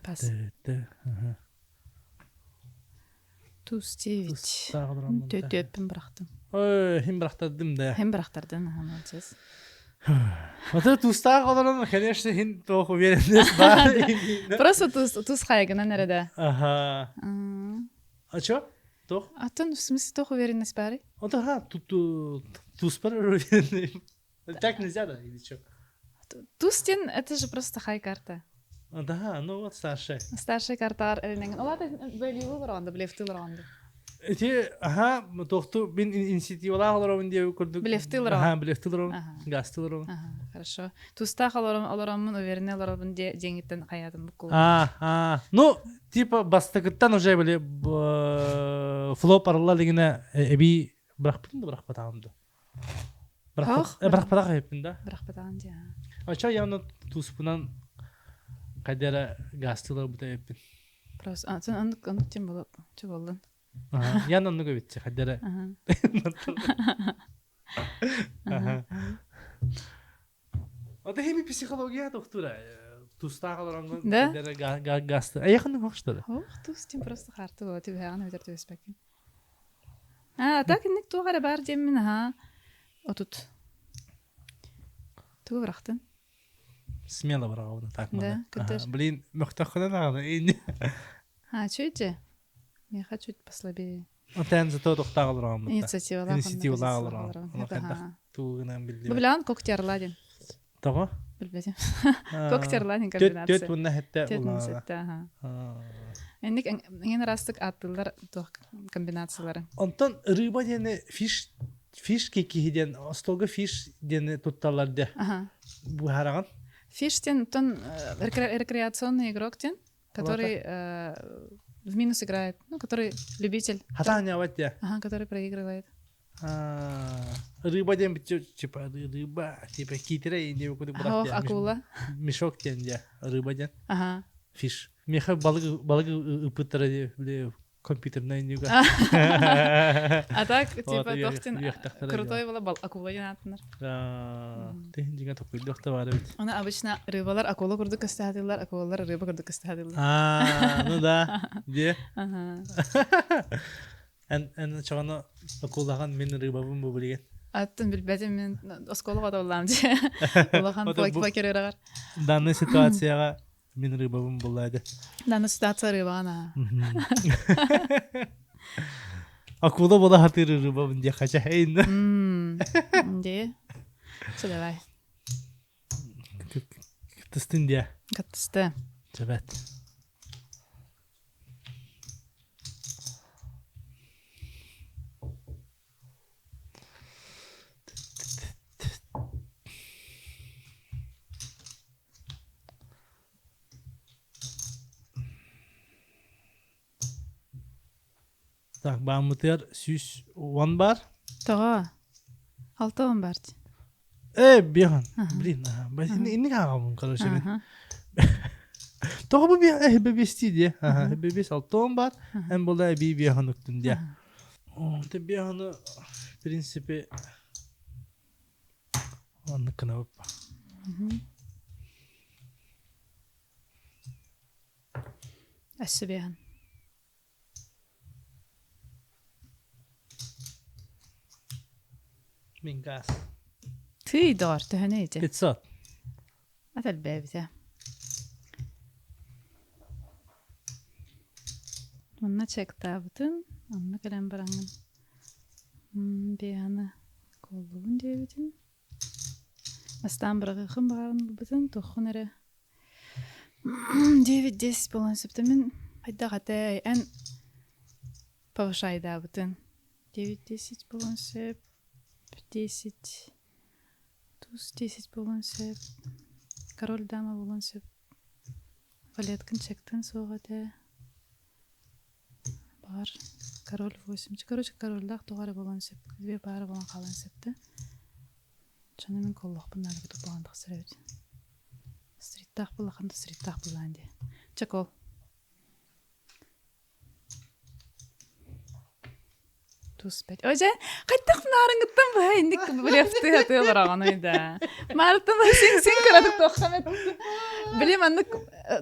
Пас. Туз-9. Төт-төтпін бірақтым. Ой, хим бірақтардым да. Хим бірақтардым, молодец. Вот это устав, конечно, хин toch уверенность бар. Просто туз хайгана нереда. Ага. А чё? Toch? А то, в смысле, toch уверенность бари? Вот ага, туз пар уверенный. Так нельзя, да, или чё? Тустин, это же просто хай-карта. Да, ну вот старшая. Старшая карта. Олата бөлігі баранды, білефті баранды. Эти, ага, тохту бин инициативалар диye kurduk. Bileftiler Ага, bileftiler. Ага. Гастылар. Ага, хорошо. Туста халарам уверенный ларабын деңгеттен хаятын букул. Ну, типа бастыкыттан уже были флоп аралла дегене эби брахпын да брахпатамды. Брахпатага хеппин да. Брахпатаган дия. Ача яны туспунан кадера гастылар бута хеппин. Просто сен андык тем болуп, чы болдун. Яны аны көбүтчү кадера. Ада хеми психология доктора. Тустагаларанган кадера гасты. Аяқын хоштады. Ох, тустин просто харты болот, бяган өтөр төспекин. Так инник тугара бар демин ха. Отут. Ту брахтын. Смело брауна так Да, надо. Блин, мөхтахана надо. Чуйте? Я хочу послабее. Отен зато тоқтағылырам. Инициативалар. Туғынан білдім. Бұлан коктярладин. Тоғы? Білбедім. Коктярладин комбинация. Төт бұнна хетті ұлаға. Әндік ең растық аттылар комбинациялары. Онтан рыба дені фиш кекихиден, остолғы фиш дені тұтталарды. Бұл хараған? Фиштен, рекреационный игроктен, который в минус играет, ну, который любитель. Хатаня ватя. Ага, который проигрывает. Рыба ден типа рыба, типа китера инде куды брат. Акула. Мешок ден я, рыба ден. Ага. Фиш. Меха балыгы ыпыттары биле компьютерная нюга. А так, типа, тохтин крутой была акула денатынар. Тен жиңа токуй дохта бар бит. Оны обычно рыбалар акула курдук кыстадылар, акулалар рыба курдук кыстадылар. Ну да. Де. Ага. Эн чагана акулаган мен рыбабын бу билген. Аттын билбедим мен осколга да улам же. Улаган покерерагар. Данный ситуацияга мен рыбабын булайды. Данный ситуация рыбана. Акула бола хатыры рыбабын де кача хейн. Де. Что давай. Тыстын де. Каттысты. Жабат. Так, бамытыр сүз 1 бар. Тога. 6 бар. Бехан. Блин, инни кагамын, короче мен. Тога бу бебести де. Бебес 6 бар. Hem болда бехан өктүн де. Те беханы в принципе анны кынап. Әсбехан. Min gaz. Tydar töneydi. Bitsat. Atal bebte. Onunla çekti abutun. Onunla kalem barangın. Бияны колуун дебитин. Астан бырагын барын бутун тохун эре. 9-10 болон септе мен айдагатай эн повышайда бутун. 9-10 болон сеп 10 туз 10 болон сеп король дама болон сеп валеткин чектен соогате бар король 8 короче корольдак тугары болон сеп две пары болон калан септе чана мен коллокпун нары бутуп багандык сыребит стриттак булаканда стриттак буланди чакол туз 5 оже кайттак нарыңыттан ба индик блефты хатыйлар аганайда мартын син кырадык тохамет блин аннык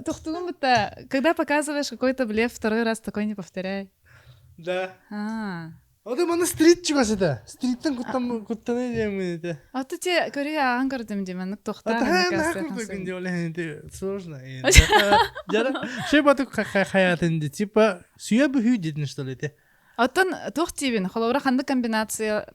тохтугун бутта когда показываешь какой-то блеф второй раз такой не повторяй да Ода мана стрит чугасыда. Стриттен куттаны демеде. Аты те көрү аган көрдүм демек тохта. Сложно. Жара, şey бату hayatında типа suya bühü dedin что ли? Атын тохтибин, холора ханды комбинация.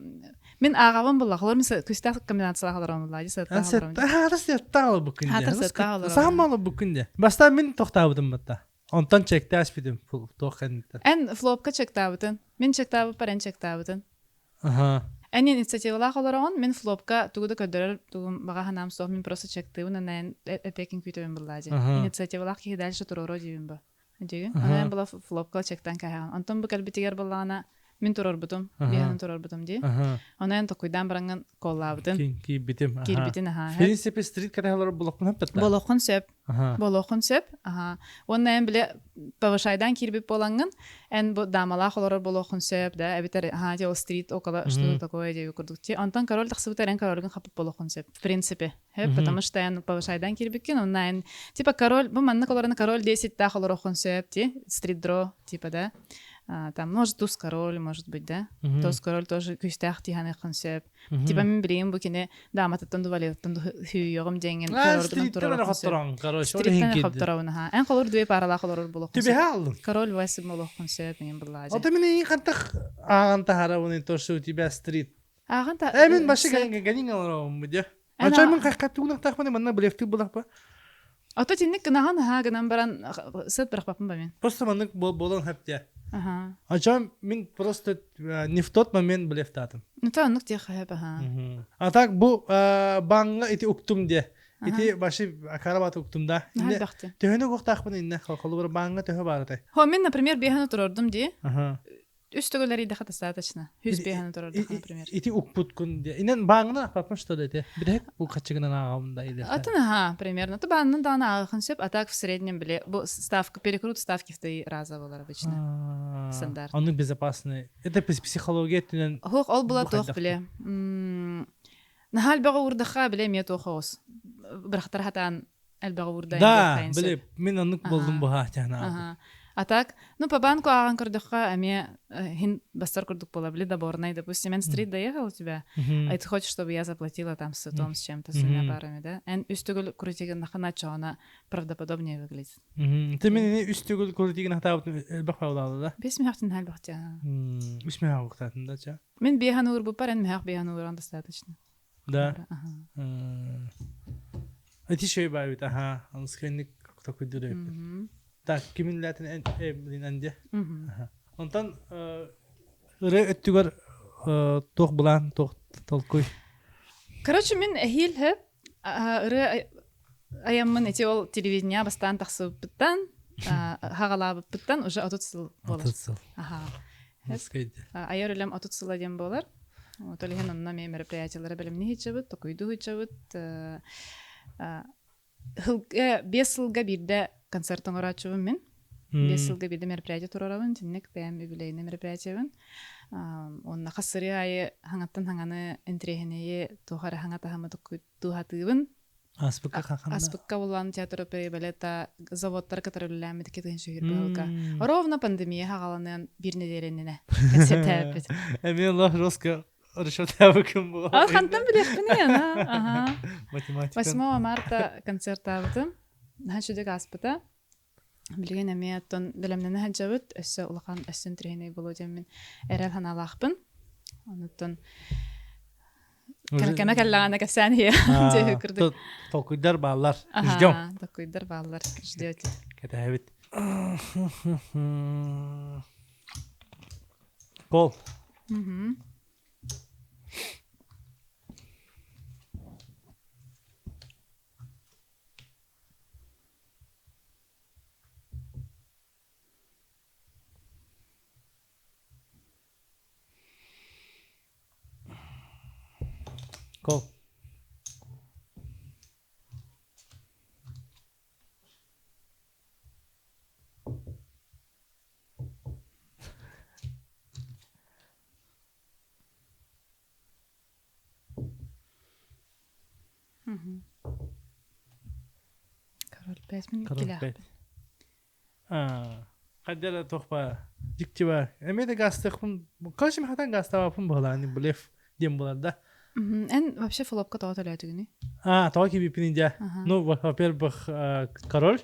Мен агавын була, холор мисал күстак комбинация халарам була. Сеттагы бу күндө. Самалы бу күндө. Баста мен тохтабыдым батта. Онтан чекте аспидим тохтанды. Эн флопка чектабытын. Мен чектабы парен чектабытын. Ага. Эн инициативалар холорон мен флопка тугуда көдөрөр тугум бага ханам сох мен просто чектыбын анан этекин күтөбүн булажы. Инициативалар ки дальше туроро дибин ба. Деги. Анан була флопка чектан кахан. Антон бу калбитигер булана мен турор бутум, биһан турор бутум ди. Анан токуйдан баранган коллабытын. Ки битим. Кирбитин аха. Принципе стрит кадалар булакмын хапта. Болохун сөп. Болохун сөп. Аха. Оннан биле повышайдан кирбип боланган. Эн бу дамалар холор болохун сөп да. Абитер аха де стрит около что такое де курдукти. Антон король тахсыбытарен корольган хапып болохун сөп. В принципе. Потому что эн повышайдан кирбиккен оннан типа король бу манна колорна король 10 та холор охун сөп ти. Стрит дро типа да. Там может туз король, может быть, да? Туз король тоже күстах тиханы концепт. Типа мен билем бу кине дамататтан дувалеттан хүйөгөм денген королдун турар. Стриттен хаптарауна ха. Эн колор две парала колор болок. Тебе алдым. Король васып болок концепт мен булажы. Ата мен ин кантак аган таharауны тошу у тебя стрит. Аган та. Мен башы ганин аларым бу. Ача мен кайкаттыгын тахманы манна блефти булак ба. Ата тинник гнаган ха гнан баран сет бирак бапын ба мен. Просто маннык болон хапты. Ага. Ача мен просто не в тот момент блефтатым. Ну та нук тиха хаба ха. А так бу банга ити уктум де. Ити башы акарабат уктумда. Төһөнө гоктакпын инне халкылы банга төһө барытай. Хо мен, например, беханы турордум ди. Ага. Үстөгөлөр иде достаточно. Хүз беханы турордум, например. Ити укпут күн де. Инен баңына апапмын что деди. Бирек бу качыгынан агамда иде. Атына ха, примерно. То баннын дана агын сөп, а так в среднем биле бу ставка перекрут ставки в 3 раза болар обычно. Стандарт. Он безопасный. Это психология тенен. Хох ол була тох биле. Нахал бага урдаха биле мет охос. Бирахтар хатан албага урда инде кайын. Да, биле мен аннык болдум бу хатана. Атак, ну по банку аган курдыха, аме хин бастар курдук пола, бли доборный, допустим, мен стрит доехал у тебя, а ты хочешь, чтобы я заплатила там с том, с чем-то, с двумя парами, да? Эн үстүгүл крутиген наханача, она правдоподобнее выглядит. Ты мен үстүгүл крутиген нахтабыт бахпа удалы, да? Бес мехтин халь бахтя. Үс меха уктатын, да, ча? Мен бехан ур бупар, эн мех бехан уран достаточно. Да? Эти шей бавит, ага, он скринник кто кудуреп. Так, kimin latin ende. Ondan ыры өттүгөр тох булан тох толкуй. Короче, мен хил хеп ыры аяммын эти ол телевидение бастан таксыбыттан хагалабыттан уже отутсыл болар. Отутсыл. Ага. Айырылам отутсыл дем болар. Толиген онна ме мероприятиялары билем не хичебит, токуйду хичебит. 5 жылга бирде концерттен орачыбын мен. 5 жылга бирде мероприятие турарабын, тинник бәм юбилейный мероприятиебин. Онна касыры айы хаңаттан хаңаны энтрехенее тухары хаңата хамадык тухатыбын. Аспыкка хаканда. Аспыкка булган театр опера балета заводтар катарыллам кеткен шөгөр балка. Ровно пандемия хагаланын бир неделенне. Концерт. Мен лох жестко решётая бакым бу. Хантан билехпине ана. Ага. Математика. 8 марта концерт абытым. Ханшудык аспыта. Билген эметтон билемнен хаджабыт, өссө улакан өссөн треней болу демен эрел ханалахпын. Онуттан кана каллагана касан хия же курдук. Токуйдар баллар. Ждем. Ага, токуйдар баллар ждете. Кетебит. Кол. Кол. Король 5 минут келях. Кадера тохпа диктива. Эмеде гастыхын, кашым хатан гастабапын боланы блеф дем боларда. Эн вообще флопка тоот элетигини. Токи бипининде. Ну, во-первых, король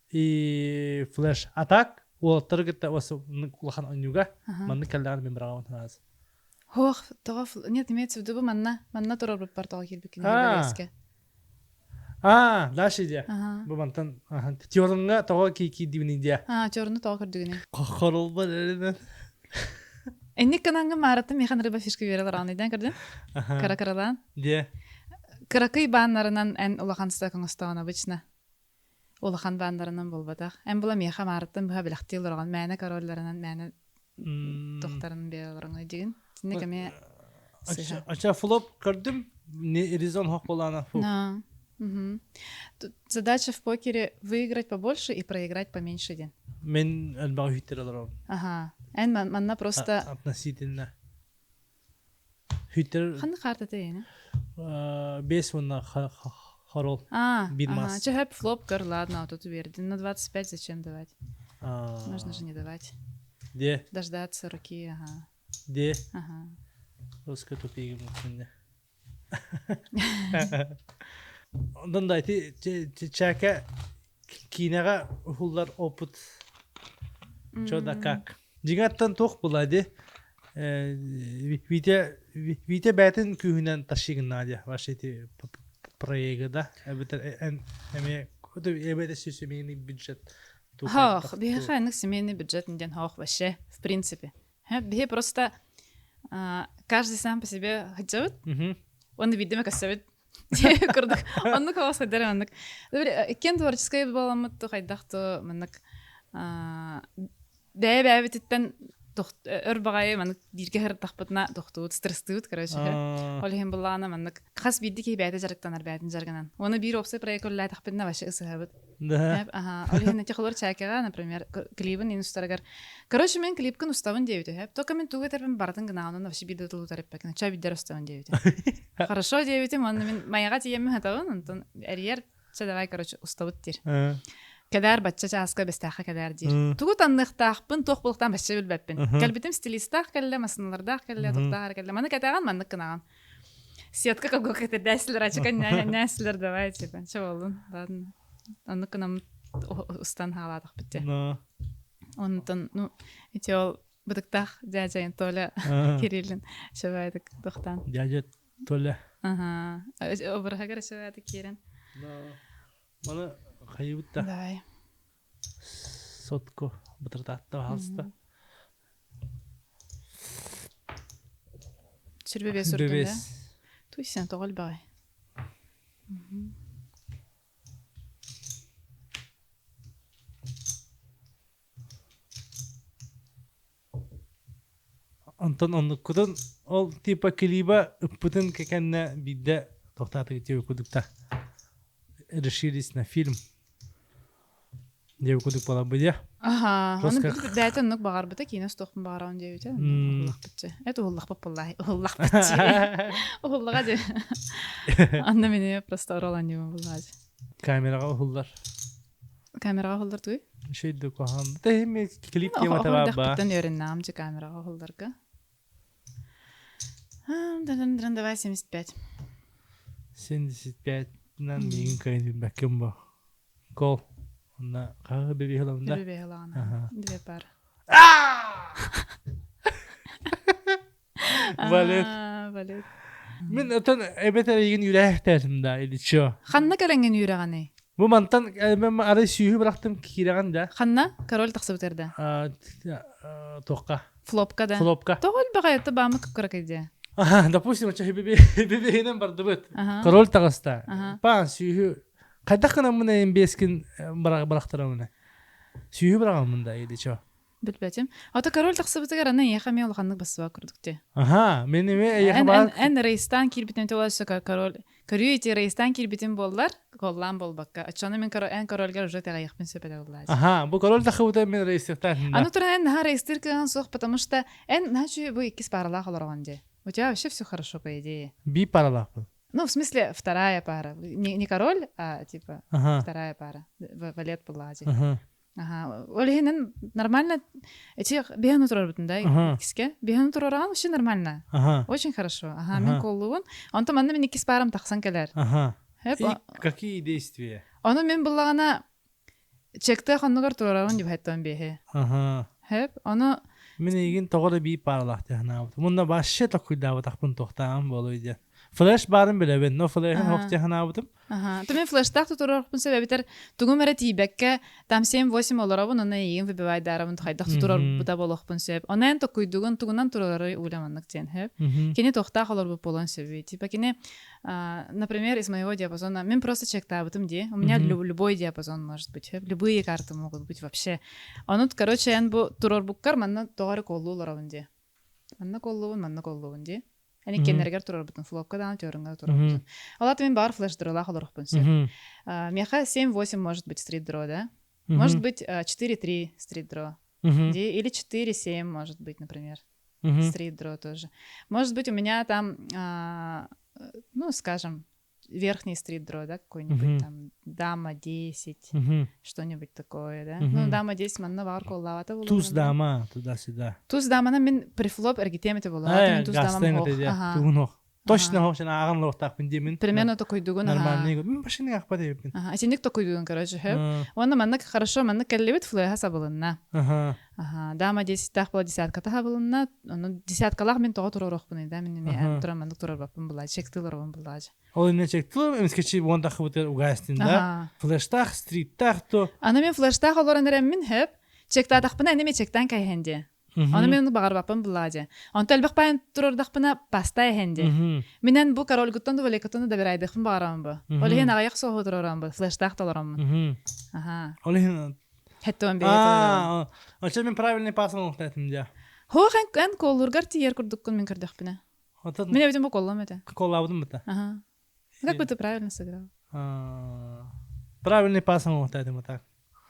и флеш атак. Ол таргетта осы кулахан онюга. Манны каллаган мембраган таназ. Хох, тоғ нет, имеется в виду манна турор бар тоғы келбекин белеске. Дальше иде. Бу мантан теорыңга тоғы ки дибининде. Теорны тоғы кырдыгыны. Корол бар эледен. Энник кананга мараты механ рыба фишка берелер анайдан кырдын. Каракаралан. Де. Каракай баннарынан эн улаханста коңостаган обычно. Улахан баннарынан болбатак. Эн була меха маратын буга билахтил орган мәне королларынан мәне тохтарын берелер деген. Тинне кеме Ача флоп кырдым, не резон хок болана. Задача в покере выиграть побольше и проиграть поменьше ден. Мен альбау хиттералар. Ага. Эн манна просто относительно хиттер. Ханны карта тейне? 5 вона хорол. Бирмас. Чехап флоп кар, ладно, а тут верди. На 25 зачем давать? Можно же не давать. Де? Дождаться руки, ага. Де? Ага. Оска тупиги муксинде. Ondan da çeke kinega hullar oput çoda kak. Jigattan tok buladı. Vite betin kühünen taşıgın nadia. Başeti проегада. En eme kutu ebede семейный бюджет. Хох, биха нэг семейный бюджет ден хох вообще, в принципе. Бихе просто каждый сам по себе хотят. Он видимо касает. Курдук. Оннук хавас хайдар оннук. Кен творческая баламытту хайдахту маннык бәбәбитеттен өр багай маннык бирге хыр тахпытна тохтуут стресстуут короче. Олхем буллана маннык хас бидди ки бәйдә жарыктанар бәйдин жарганан. Оны бир опция проектлар тахпытна вообще ысыхабыт. Олхем нәти чакага, например, клибын инстаграм. Короче, мен клипкын уставын девите. Только мен туга терпен бардын гына, оны вообще бидде тулу тареппекин. Ча биддер уставын девите. Хорошо девите, мен маяга тиемме хатавын, онтон әрьер ча давай, короче, уставыт тир. Кадар бачча чааска бестаха кадар дир. Тугу танныктахпын, тохбулуктан бачча билбеппин. Калбитим стилистах келле, масыналардах келле, токтахар келле. Маны катаган, маннык кынаган. Сетка как какая-то дәслер, ачка няслер давай, типа. Ча болдун? Ладно. Аннык кынам устан халадах битте. Онтон, ну, эти ол бытыктах дядя Толя Кириллин шабайдык тохтан. Дядя Толя. Ага. Обрахагар шабайдык Кирин. Мана хайбытта. Давай. Сотко бытыртатта халста. Сүрбебес үрдүндө. Туйсен тогол бай. Антон оннуккутун ол типа клиба ыппытын кекенне бидде тохтаты тио кудукта решились на фильм. Дев кудук бала быдя. Ага. Дәйтен нук багар бите кино стохпун багаран дебите. Это уллах попаллай. Уллах битти. Уллага де. Анна мене просто оролан дем булгаз. Камерага уллар. Камерага уллар туй? Шейдү кохан. Тэми клип кема табаба. Тен өреннам же камерага улларга. Давай 75. 75 нан миин кайын бакым ба. Кол. Онна кага беби халамда. Беби халана. Две пар. Балет. Мен отан эбетереген юрәхтәсем да иличо. Ханна кәрәңген юрәгәне. Бу мантан мен ары сүйү бырактым кирәгән да. Ханна король тахсы бетерде. Тоққа. Флопка да. Флопка. Тоғыл бағайты бамы күккөрәкәйде. Допустим, оча бебеһенен барды бит. Король тагыста. Па сүйү. Кайда кына мына эмбескин барактырамына. Сүйү бараган да иличо. Билбетим. Ата король тахсы бетегәр аны яхами ул ханны басыва күрдүктә. Мен яха бар. Эн рейстан килбитен туласы король. Көрүйти рейстан килбитен боллар. Голлан болбакка. Ачаны мен корольгә уже тагыйк мен сөпәдә буллар. Бу король тахыута мен рейстан. Аны туран эн рейстер кылган сох, потому что эн начу бу икки пара халарган ди. У тебя вообще все хорошо по идее. Би пара. Ну, в смысле, вторая пара. Не король, а типа вторая пара. Валет Паллади. Олегинен нормально. Эти беганы турар бутын, да? Киске. Беганы турарган вообще нормально. Очень хорошо. Мен коллуун. Онто манна мен икки парам тахсан келер. Какие действия? Оны мен буллагана чекте ханныгар турарган дип айттым бехе. Оны мен еген тоғыры би паралақты ханабыд. Мұнда башы тоқуйдабы тақпын тоқтаған болуйды. Флеш барын білебен, но флешін хоқты ханабыдым. Мен флештақ тұтырарықпын себебітер түгім әрі тейбәкке там 7-8 оларабын, оны еген вебивайдарабын тұқайдақ тұтырар бұда болуқпын себеп. Оны ән тоқуйдығын тұғынан тұрары ұйламанлық тен. Кені тоқтақ олар бұл болуын себебі. Типа кені, например, из моего диапазона, мен просто чектабытым де, у меня любой диапазон может быть, любые карты могут быть вообще. Оны, короче, ән бұл тұрар бұққар, манна тоғары колу оларабын де. Манна колуын де. Они кеннергер турар бутун флопкадан төрүнгө турар бутун. Алат мен бар флеш дрола халырыкпын сен. Меха 7-8 может быть стрит дро, да? Может быть 4-3 стрит дро. Или 4-7 может быть, например. Стрит дро тоже. Может быть у меня там, ну, скажем, верхний стрит дро, да, какой-нибудь там дама 10, что-нибудь такое, да? Ну, дама 10 манна бар коллавата болу. Туз дама туда-сюда. Туз дамана мен префлоп эргитемете болу. Туз дамам хох. Точно хошен аган лохтак пиндемин. Примерно такой дугун. Нормальный. Башины ахпа дейбин. Атиник такой дугун, короче, хэп. Онна манна хорошо, манна келлебит флэха сабылынна. Дама 10 тах была десятка таха былынна. Ну, десяткалах мен тога турарохпын, да, мен тураман турар бапын булай, чектыларым булай. Ол не чектыл, эмскечи вонтах бутер угастин, да. Флэштах, стриттах то. Аны мен флэштах олоран эрем хэп. Чектатахпына эне мен чектан кайхенде. Оны мен бағар бапын бұлады. Оны әлбіқ байын тұрырдақпына пастай әхенде. Менен бұл король күттінді вәлі күттінді да бір айдықпын бағарамын бұ. Олы хен ағаяқ соғы тұрарам бұ. Флэштақ таларамын. Олы хен... Хәттуан бейет тұрарам. Олча мен правильный пасын ұқтайтым де. Хоқ ән коллургар тиер күрдіккін мен күрдіқпіне. Мен әбітім бұл коллам әді. Коллабыдым бұта? Как бы ты правильно сыграл? Правильный пасын ұқтайтым бұта.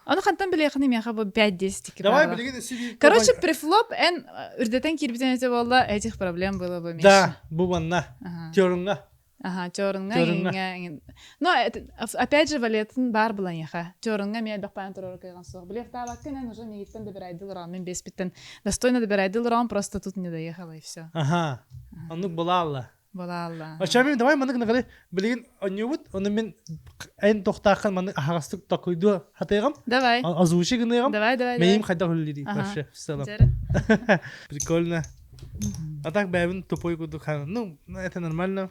Оны қантан біле яқын емеға бұл 5-10 тікі Давай білеген себе... Короче, префлоп ән үрдетен кербітен әте болла, этих проблем было бы меньше. Да, бұл банна. Терунга. Терунга. Но, опять же, валетін бар бұлан яқа. Терунга мен бақпайын тұрары кайған соқ. Білек табақкен ән уже мегеттен де бір айдыл ұрам. Мен беспеттен достойно да бір айдыл ұрам, просто тут не доехала и все. Онық бұла алла. Болалла. Ачамин давай мандык нагалы билген онюбут, оны мен эн тоқтаққан маны ағастық тақойду хатайгам. Давай. Озвучи гынайгам. Давай. Мейм қайда хуллиди. Вообще, салам. Прикольно. А так бәбін тупой куду хан. Ну, это нормально.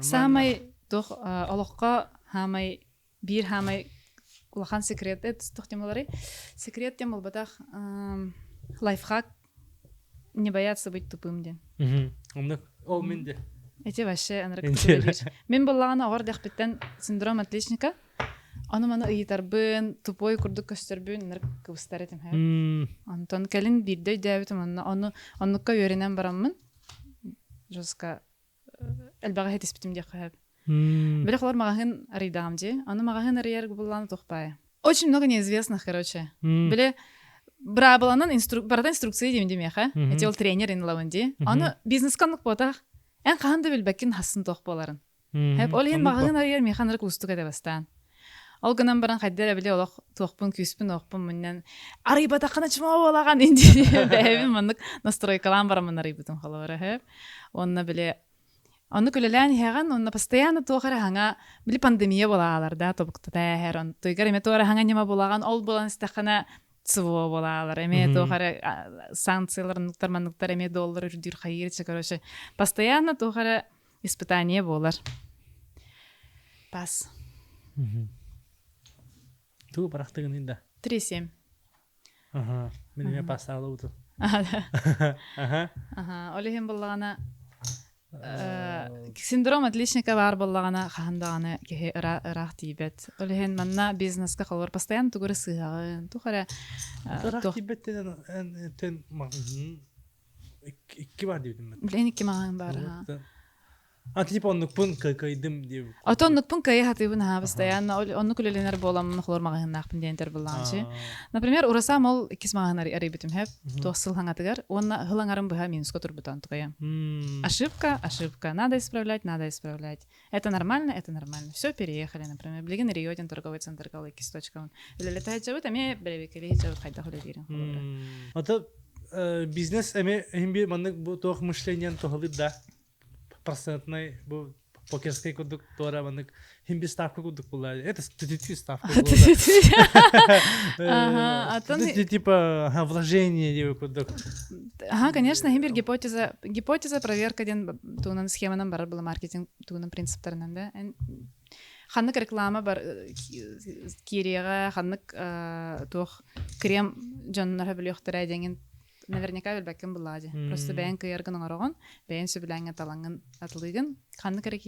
Самый тох олоққа хамай бир хамай улахан секрет это тохтемалары. Секрет тем ол батах лайфхак не бояться быть тупым ден. Ол менде. Эти вообще анрактивились. Мен боллагана ордах биттен синдром отличника. Аны мана ыйтарбын, тупой курдук көстөрбүн, нер кыбыстаретим хэп. Антон келин бирдей дәбитим оннукка үйренен бараммын. Жостка элбага хет испитим дия хэп. Биле холор магахын аридам ди. Аны магахын арияр болланы тохпай. Очень много неизвестных, короче. Биле брабаланын инструкции дейм демеха. Эти ол тренер инлавынди. Аны бизнес-канлык ботах. Эн қанды билбекин хасын тоқ боларын. Хеп ол ен бағын арияр механырық устук эде бастан. Ол гынан баран қайдара биле олақ тоқпын, күспін, оқпын мүннен. Арыйба тақына чыма болаған инди. Бәйбін мұндық настройкалан барамын арыйбытын қалавары хеп. Онна биле Оны күлелән хәгән, онна постоянно тоғары хаңа биле пандемия болалар да, тобықта тәһәр. Тойгар эме тоғары хаңа нема болаган, ол болан истәхана ЦВО болалар. Эме тухары санкцияларныктар манныктар эме доллар үрдүр хайырчы, короче. Постоянно тухары испытание болар. Пас. Ту барактыгын инде. 3-7. Ага. Менә пасалы уту. Олехен боллагана синдром отличника бар боллагана хандаганы ке рах тибет. Олехен манна бизнеска халар постоянно тугары сыгагын. Тухара рах тибет тен магын икки бар дибим мен. Блин икки магын бар. Типа оннук пун кайдым дип. Отоннук пун кай хатыбын постоянно оннук үлелер боламын хлор магыннак пиндентер болганчы. Например, урасам ол иккис магын арыбытым хеп. Тосыл хаңатыгар, онна хылаңарым быха минуска турбутан тугая. Ошибка, надо исправлять. Это нормально. Все, переехали, например, Блиген Риотин торговый центр калы кисточкам. Летает живут, а мне бревикели живут хайда хулидирин. Ата бизнес эме химби маннык бу тох мышлениен тохылып да. Процентный бу покерский кудук тора маннык химби ставка кудук була. Это студентский ставка була. Типа вложение дип кудук. Конечно, химбир гипотеза проверка ден тунан схеманан бар була маркетинг тунан принциптарынан да. Ханнык реклама бар кирега ханнык тох крем жаннар билёхтара деген наверняка билбеккен булади. Просто бәйін кыяргын оңарогон, бәйін сөбіләңе талаңын атылыгын, ханны кәрі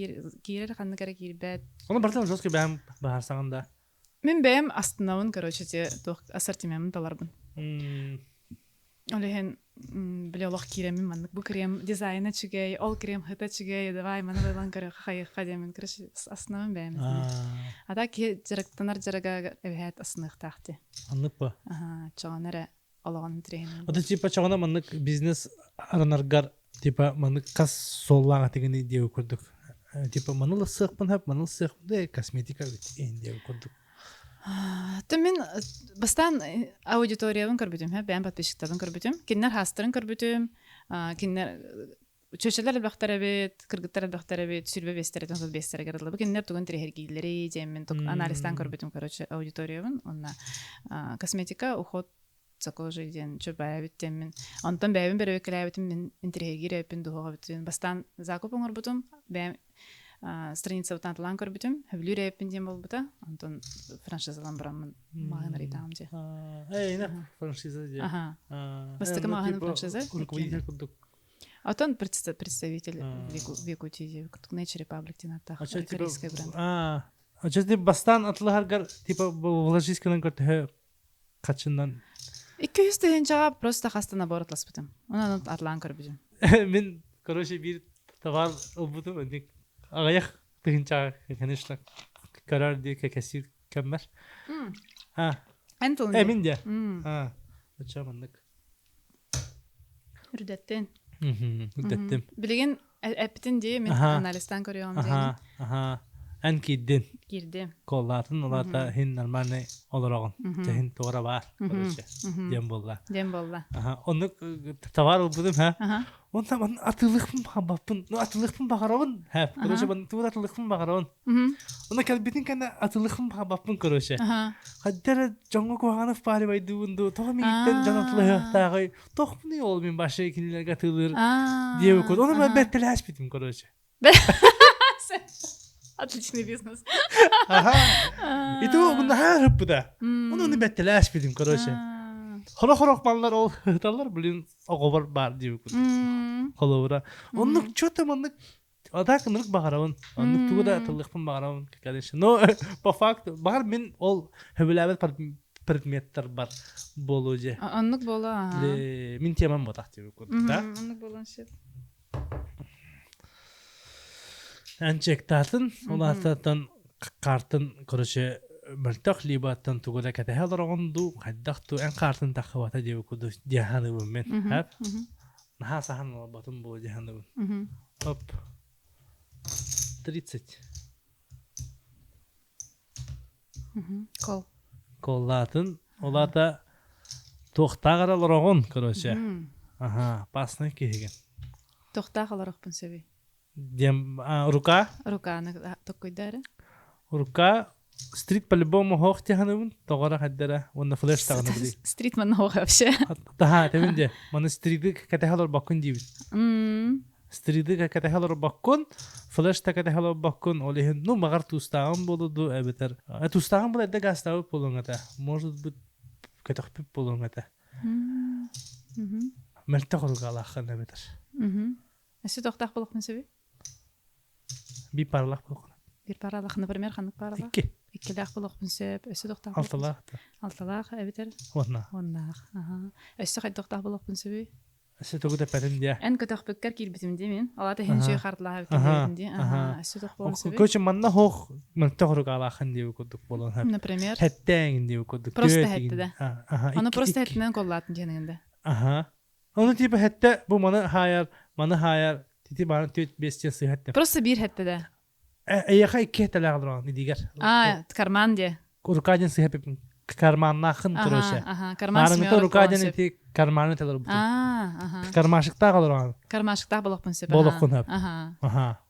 кирбәт. Оны бартан жостки бәйім бағарсағында? Мен бәйім астынауын, короче, ассортимемін таларбын. Олеген, біле олық киремін, маннык бұ крем дизайна чүгей, ол крем хыта чүгей, давай, маны байлан кәрі қайыққа демін, короче, астынауын бәйім. Ада ке жарықтанар жарыға әбәйет астынық тақты. Анлық ба? Чоғанары олаган тренинг. Ота типа чоғана маннык бизнес аранаргар типа маннык кас соллага тегени деп көрдүк. Типа манылы сыйкпын хап, манылы сыйкпын косметика деп көрдүк. Мен бастан аудиториябын көрбүтүм, бәйін подписчиктарын көрбүтүм. Киннер хастырын көрбүтүм, киннер чөчелер бактар бит, кыргыттар бактар бит, сүрбе бестерден сол бестер гырылы. Бу киннер тугун трехергилери, жемин тук анализтан көрбүтүм, короче, аудиториябын. Онна косметика, уход за кожей ден чөбәй биттем мен. Антон бәйбин беребекеләй битем мен интерьергир эпин дуга битем. Бастан закуп оңор бутум, бәйм страница утан талан көр битем. Хәблүр эпин дем бол бута. Антон франшизалан барам магын ритам ди. На франшиза ди. Бастык магын франшиза. Руководитель кудук. Антон представитель Викути ди, Nature Republic динатта. Корейский бренд. Ача бастан атлыгаргар типа вложисканан көртө качындан 200 тыгын чаға просто хастана боротлас бітім. Онан атлан көрбідім. Мен, короче, бір товар ұлбудым, өндік ағаяқ тыгын чаға, конечно, көрар де кәкәсір көммәр. Әнтілін де? Әмін де. Өтші амандық. Үрдеттен. Үрдеттім. Білеген әпітін де мен аналистан көріyorum деген. Ән кейден. Girdi. Kollatın olata hin normalne olurağın. Hin toğra var. Dem bolla. Onu tavar olbudum ha. Onda man atılıqpın babapın. No atılıqpın bağarağın. Ha. Koroshe man tuğra atılıqpın bağarağın. Onda kalbitin kana atılıqpın babapın koroshe. Haddara jongo koğanıf bari baydı bundu. Toğa miyitten janatlığı tağay. Toğpuni ol min başa ikiniler gatılır. Diye kod. Onu ben bettelaş bitim koroshe. Отличный бизнес. И то бунда рыппы да. Onu bettelaş bidim koroshe. Хорох баллар ол талар билин оговор бар дип куд. Холовра. Онны чөтө монны адакынырык багарабын. Онны тугда тылыкпын багарабын, конечно. Но по факту бар мен ол хөбөлөбөт предметтер бар болуже. Оннук бола. Мен темам ботак дип куд да. Оннук боланшы. Анчектатын, олататын картын короче мөлтөк либаттан тугула катахалар оңду, хаддакту эн картын тахвата деп куду жаһаныбын мен. Хап. Наха сахан батым бу жаһаныбын. Оп. 30. Кол. Коллатын, олата тохтагаралар оңон, короче. Пасны кеген. Тохтагаларыкпын сөбүй. Дем рука? Руканы токкойдары. Рука Стрит по-любому хоох тиханыбын, тоғара хаддара, онна флеш тағаны білей. Стрит манна хоох вообще. Таха, тәмінде, маны стриты кәтәхалар бақын дейбіз. Стриты кәтәхалар бақын, флеш та кәтәхалар бақын, олеген, ну, мағар тустағын болуду, әбетер. Тустағын бұл әдді гастауы болуң әті. Может быть, кәтәқпіп болуң әті. Мәртті қолға алақын әбетер. Әсі тоқтақ болуқпын сөбі? Bir parlak bolğun. Bir parlak, например, қанық parlak? 2. 2 лақ болуқпын сөп, өсі тоқтақ? 6 laq. 6 лақ, әбетер? Онна. Оннақ. Өсі қай тоқтақ болуқпын сөбі? Өсі тоғы да пәтім де. Ән көтіқ бүккер келбітімде мен. Алаты хеншөй қартылағы бүккерлерінде. Өсі тоқ болуқпын сөбі? Көчі манна хоқ, мәртті қолға алақын деп көдік болуын. Например? Хәттәңін деп көдік. Просто хәтті де. Оны просто хәттінен қоллатын женіңінде. Оны типа хәтті, бұл маны хайар, титі баны 4-5 сыйхәтті. Просто бір хәтті де. Әйеқа 2 хәттілі ғадырған, не дегер? Карман де. Уркаден сыйхәппен карманнақын тұрышы. Карман смеор. Нарыңыты уркаден еті карманы тәлір бұтын. Кармашықта ғадырған. Кармашықта болуқпын сөп. Болуқпын әп.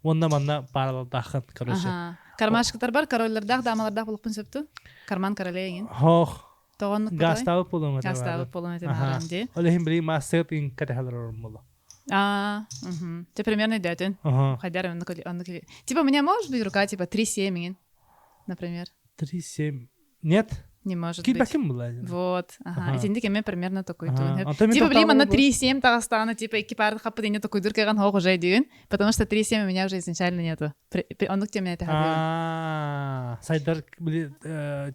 Онда манна паралдақын тұрышы. Кармашықтар бар, короллардағы, дамалардағы болуқпын сөпті? Карман короле еген. Хоқ. Тоғанлық болай? Гастауы болуын әті. Гастауы болуын әті мағанде. Олеген білей мастығыт ин кәтәхалар орын болу. Ты примерно идётен. Хотя он типа у меня может быть рука типа 3-7, например. 3-7. Нет? Не может быть. Кипаким была. Вот. Индик эме примерно такой тун. Типа блин, на 3-7 Дагестана, типа экипаж хапы не такой дуркаган хог уже идён, потому что 3-7 у меня уже изначально нету. Он к тебе это говорил. Сайдар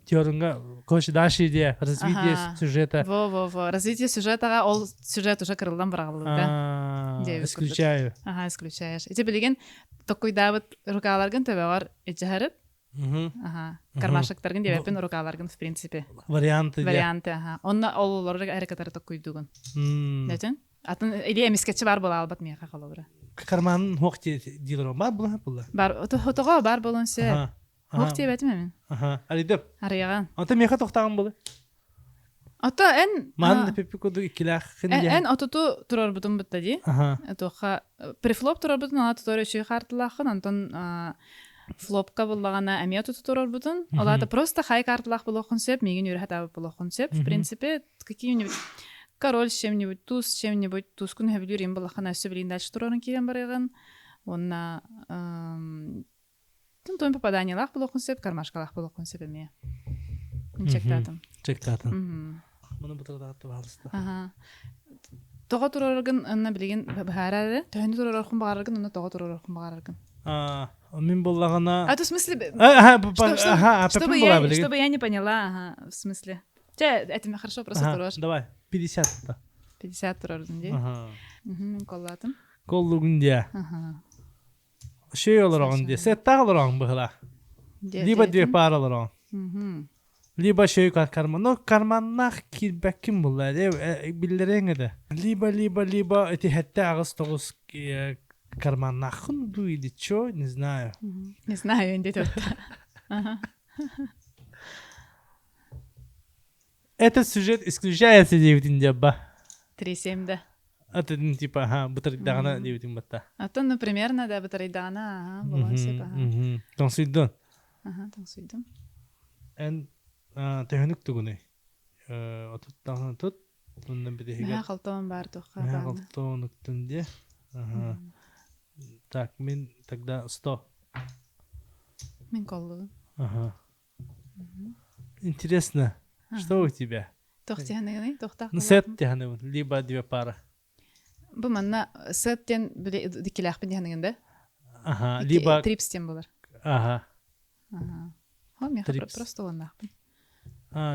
теоринга кош даши идея развитие сюжета. Во. Развитие сюжета, ол сюжет уже крылдан брагылды, да? Исключаю. Исключаешь. И типа деген такой давыт рукаларган төбе бар, ичәреп. Кармашыктаргын дебеппен рукаларгын в принципе. Варианты. Онна оллорга әрекеттер такой дуган. Нәтен? Атын или эмискетчи бар бола албат мияка калабыра. Карманын хоқ дилер бар була. Бар, отого бар болон се. Хоқ дебетим мен. Алидеп. Арыяган. Ата мияка тоқтаган болы. Ата эн Ман пепикоду икилахын дия. Эн ототу турар бутун бутади. Тоха префлоп турар бутун ала туторы чүй хартылахын антон флопка боллагана әмия турар бутун. Алата просто хай картылах болохун сеп, меген юрхат абы болохун сеп. В принципе, какие-нибудь король с чем-нибудь, туз с чем-нибудь, туз күн хәбилюр им болахана все блин дальше турарын кирен барыгын. Онна тон попадание лах болохун сеп, кармашка лах болохун сеп әмия. Чектатын. Мұны бұтырдағатты бағылысты. Тоға тұрарығын ұнна білеген бәрәді, төхінді тұрарығын бағарығын, ұнна тоға тұрарығын бағарығын. Мен болағына... В смысле... Чтобы я не поняла, в смысле... Это мне хорошо просто тұрар. Давай, 50. 50 тұрарығын де. Коллатын. Коллығын де. Шей оларағын де. Сеттақ оларағын бұғыла. Либо две пары оларағын. Либо шөй карман. Но карманнах кирбәкким булла. Биллерен эде. Либо эти хәтте агыс тогыз карманнахын дуйды чо, не знаю. Не знаю, инде тут. Этот сюжет исключается девятин джаба. 3-7 да. Это типа, бутырдагана девятин батта. А то, например, да, бутырдагана, балансипа. Тонсуйдон. Тонсуйдон. Эн төхөнүк тугуны. Отуттаган тут. Ондан бидеге. Мә калтон бар тоха. Мә калтонуктун де. Так, мен тогда 100. Мен коллу. Интересно. Что у тебя? Тохтяны, тохтак. Сет тяны, либо две пары. Бу манна сеттен биле дикилах бендегенде. Либо трипстен булар. Хо мен просто оннах.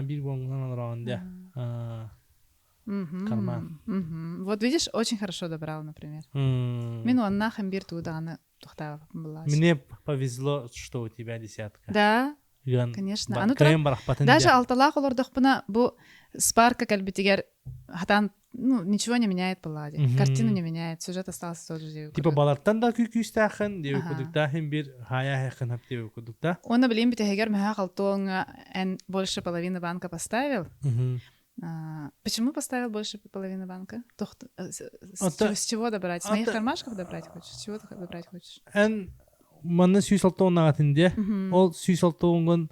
Бир бонган раунда. Карман. Вот видишь, очень хорошо добрал, например. Мен оннах бир туданы тохтав була. Мне повезло, что у тебя 10. Да. Конечно. Даже алталах олордохпына бу спарка кальбитигер хатан ничего не меняет балладе. Картину не меняет, сюжет остался тот же. Типа балаттан да күкүстахын деп кудуктахын бир хая хакын хап деп кудукта. Он блин битегер мха халтонга эн больше половины банка поставил. Почему поставил больше половины банка? С чего добрать? С моих кармашков добрать хочешь? С чего добрать хочешь? Маны сүйсалтуын ағатынде, ол сүйсалтуын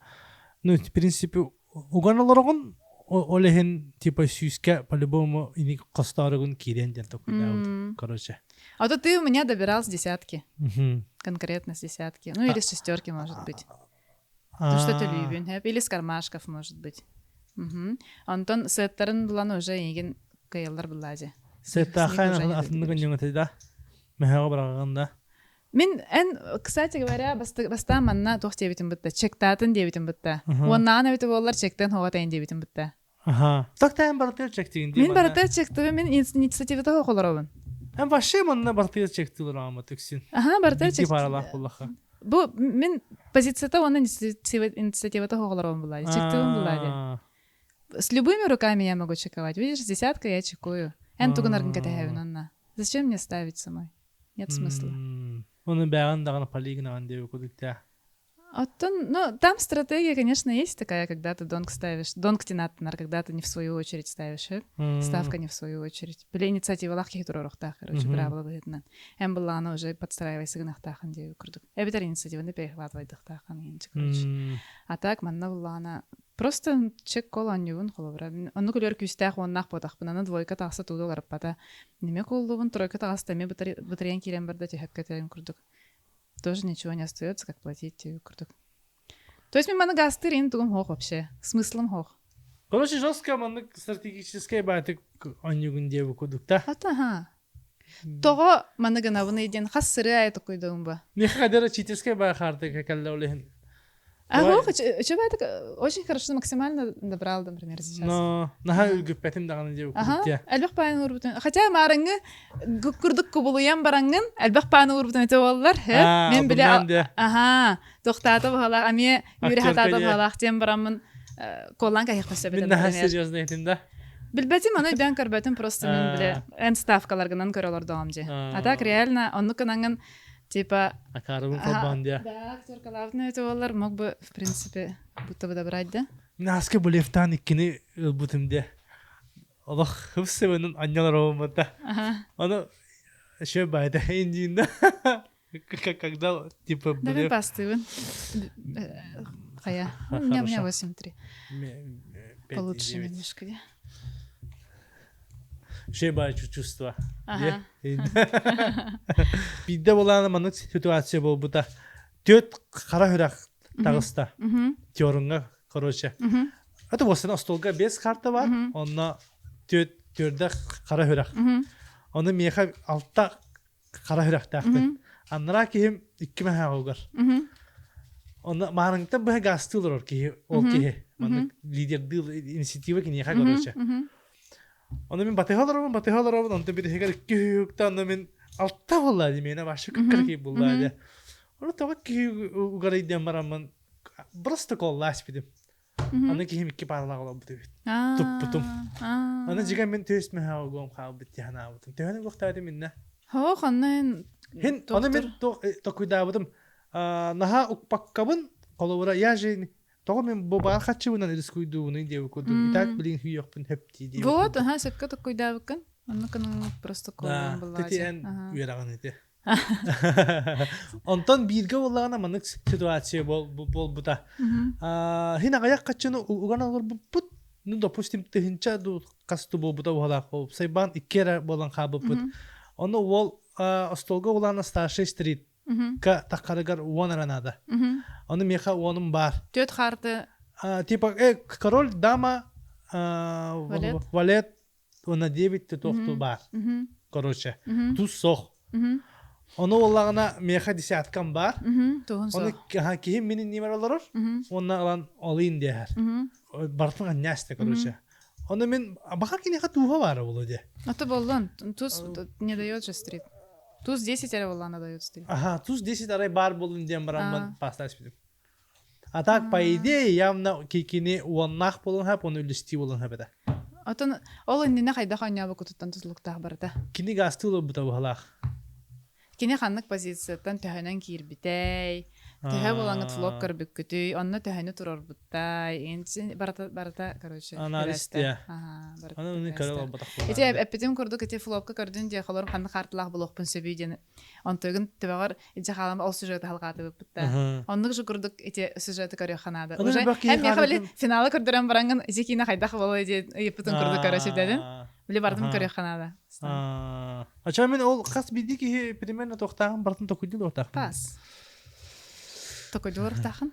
Ну, в принципе, уганаларогон олехен типа сюзке по-любому и костарыгун кирен ден такой, короче. А то ты у меня добирал с десятки. Конкретно с десятки. Ну, или с шестерки, может быть. То, что ты любишь. Или с кармашков, может быть. Антон сеттерин булан уже еген кайылар булади. Сеттахайн атындыгын жеңөтөй да. Мэхага бараганда. Мен, кстати говоря, баста манна тох дебитим битта. Чектатын дебитим битта. Оннан эбити боллар чектен хоғатайын дебитим битта. Тоқтайын бартыр чектигин мен бартыр чектиби мен инициативата хоқоларабын. Вообще манна бартыр чектилер ама тексин. Бартыр чектилер. Паралах буллаха. Бу мен позицията оны инициативата хоқоларабын булади. Чективим булади. С любыми руками я могу чековать. Видишь, с десяткой я чекую. Тугунаргын катайын анна. Зачем мне ставить самой? Нет смысла. Оны бәрін дағаны полигнаған деп өкудікті. Ну, там стратегия, конечно, есть такая, когда ты донг ставишь. Донг тинаттынар, когда ты не в свою очередь ставишь. Ставка не в свою очередь. Были инициатива лахки туророхтах, короче, браво выгодно. Была она уже подстраивайся гнахтахан деп өкурдук. Битер инициативаны перехватывайдыхтахан, короче. А так, манна была она... Просто чек кол аннюбун холобра. Онну көлөр күстәк оннак ботакпын. Аны двойка тагысы тудулар пата. Неме колдубун тройка тагыста ме батареян кирен барда техаккатен курдук. Тоже ничего не остается, как платить тебе курдук. То есть ми мана гастырин тугум хох вообще. Смыслом хох. Короче, жестко мана стратегическая байтык аннюгун деп өкудук да. Ага. Того мана ганабыны иден хассыры айты койдугум ба. Неха дера читерская байхарды какалда олехин. Очень хорошо, максимально добрал, например, сейчас. Но наха үлгіппәтім дағаны деп өкудік. Әлбәқ пайын ұрбытын. Хотя марыңы күрдік күбылуян бараңын, әлбәқ пайын ұрбытын өте олар. Мен біле, тоқтаты бұғалақ, әме үйрі хататы бұғалақ дем барамын қолан кәйік көсі бітім. Мен наха серьезно етім да? Білбәтім, оны бән көрбәтім, просто мен біле, ән ставкаларғынан көрелер доғам де. А так, реально, оны кынаңын типа... Акарыбын фотбан дия. Да, актеркалавны өте олар мог бы, в принципе, будто бы добрать, да? Наска бұлефтан иккені бұтым де. Олық хыпсы өнін анялар оғымыда. Оны шөй байды индиін да. Когда, типа, бұлеф... Давай пастывын. Қая? У меня 8-3. Получше немножко, да? Şey bari чувства. Бидде боланы маны ситуация бол бұта. Төт қара хүрақ тағыста. Теорынға, короче. Это осына столға 5 карта бар. Онна төрді қара хүрақ. Оны меха 6 қара хүрақ тақпен. Аннара кейім 2 мәхә оғар. Оны мағыныңта бұға гастылыр ол кейі. Маны лидерді инициатива кенеха, короче. Оны мен батыхаларабын, онты бір хегер күйікті, оны мен алтта болады, мені башы күккір кей болады. Оны таба күйік ұғар иден барамын, просто коллас бідім. Оны кейім 2 паралақ олап бұты бід. Тұп-бұтым. Оны жеген мен төс мәхә оғым қал бітті хана бұтым. Төхінің бұқтайды менне. Хоқ, оны Оны мен тоқуйда бұтым. Наға ұқпаққабын, қолуыра, я жейін. Того мен бобар хатчыбынан рискуйдууны деп өкөдүм. Итак билин хүйөкпүн хепти деп. Вот, сепке такойда быкын. Оннукунун просто колун булажы. Тетен уяраган эти. Онтон бирге боллагана манык ситуация бол бута. Хина гаяк качыны уганалар бут. Ну, допустим, тыгынча ду касту бол бута болак. Сайбан иккера болан хабы бут. Оны ол остолга болана Старший стрит. Ка тақарыгар уон аранада. Оны меха уоным бар. Төт қарды... Типа, король, дама, валет, она 9 тоқту бар. Короче, туз соқ. Оны олағына меха десяткан бар. Оны кейім менің немер оларыр. Оны алан олайын дейір. Бартын ғаннясты, короче. Оны мен, бақа кенеха туға бары болу де. Аты болдың, туз не дает же стрит. Туз 10 әрі болана дает стрит. Туз 10 арай бар болын дейін барамын пастас бідім. А так, по идее, явно кейкені уаннақ болын хап, оны үлісті болын хап еді. Ол үндіне қайда қайнабы күтіттен тұзлықтағы барды? Кені гастылы бұта бұғалақ. Кини ханнык позицияттан төһөнөн киирбитей. Төһө булаңыт флог көрбүккүтүй, онно төһөнү турорбуттай. Энчи барата, короче. Анализ тия. Ага, барата. Аны уни көрө албатак. Эти эппетим курдук эти флопка көрдүн же холор ханны картылах булокпун сөбүйден. Онтойгун төбөгөр эти халам ол сюжеты халкаты бутта. Оннук же курдук эти сюжеты көрө ханада. Уже эм яхали финалы көрдүрөн баранган зекина хайдах боло эти эппетим курдук көрөсү дедин. Биле бардым көрө ханада. Ача мен ол кас биди ки примерно токтаган бартын токуйдун ортак. Пас. Токуйдулар тахын.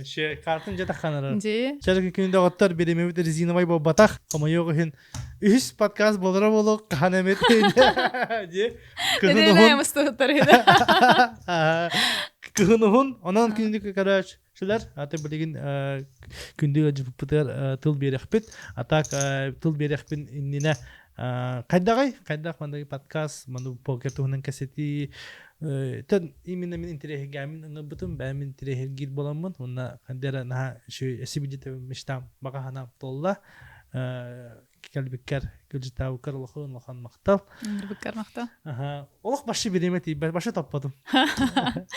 Ше картын жата ханара. Же. Чарки күндө оттар беремебит резиновый батак. Камайого хин үс подкаст болора боло канемет. Же. Кыгынын мустуктар иде. Кыгынын анан күндүк караш. Шулар аты билген күндүк жыппытар тыл берекпит. Атак тыл берекпин иннине кайдак мандай подкаст, манду покетунун кассети тен именно мен интерегамин ыңыбытым бәмин интерегир боламын. Онна кандера на шу эсибидите мештам багана толла. Калбиккер гүлжитау кырлыхын лохан мактал. Биккер мактал. Олох башы беремети, башы таппадым.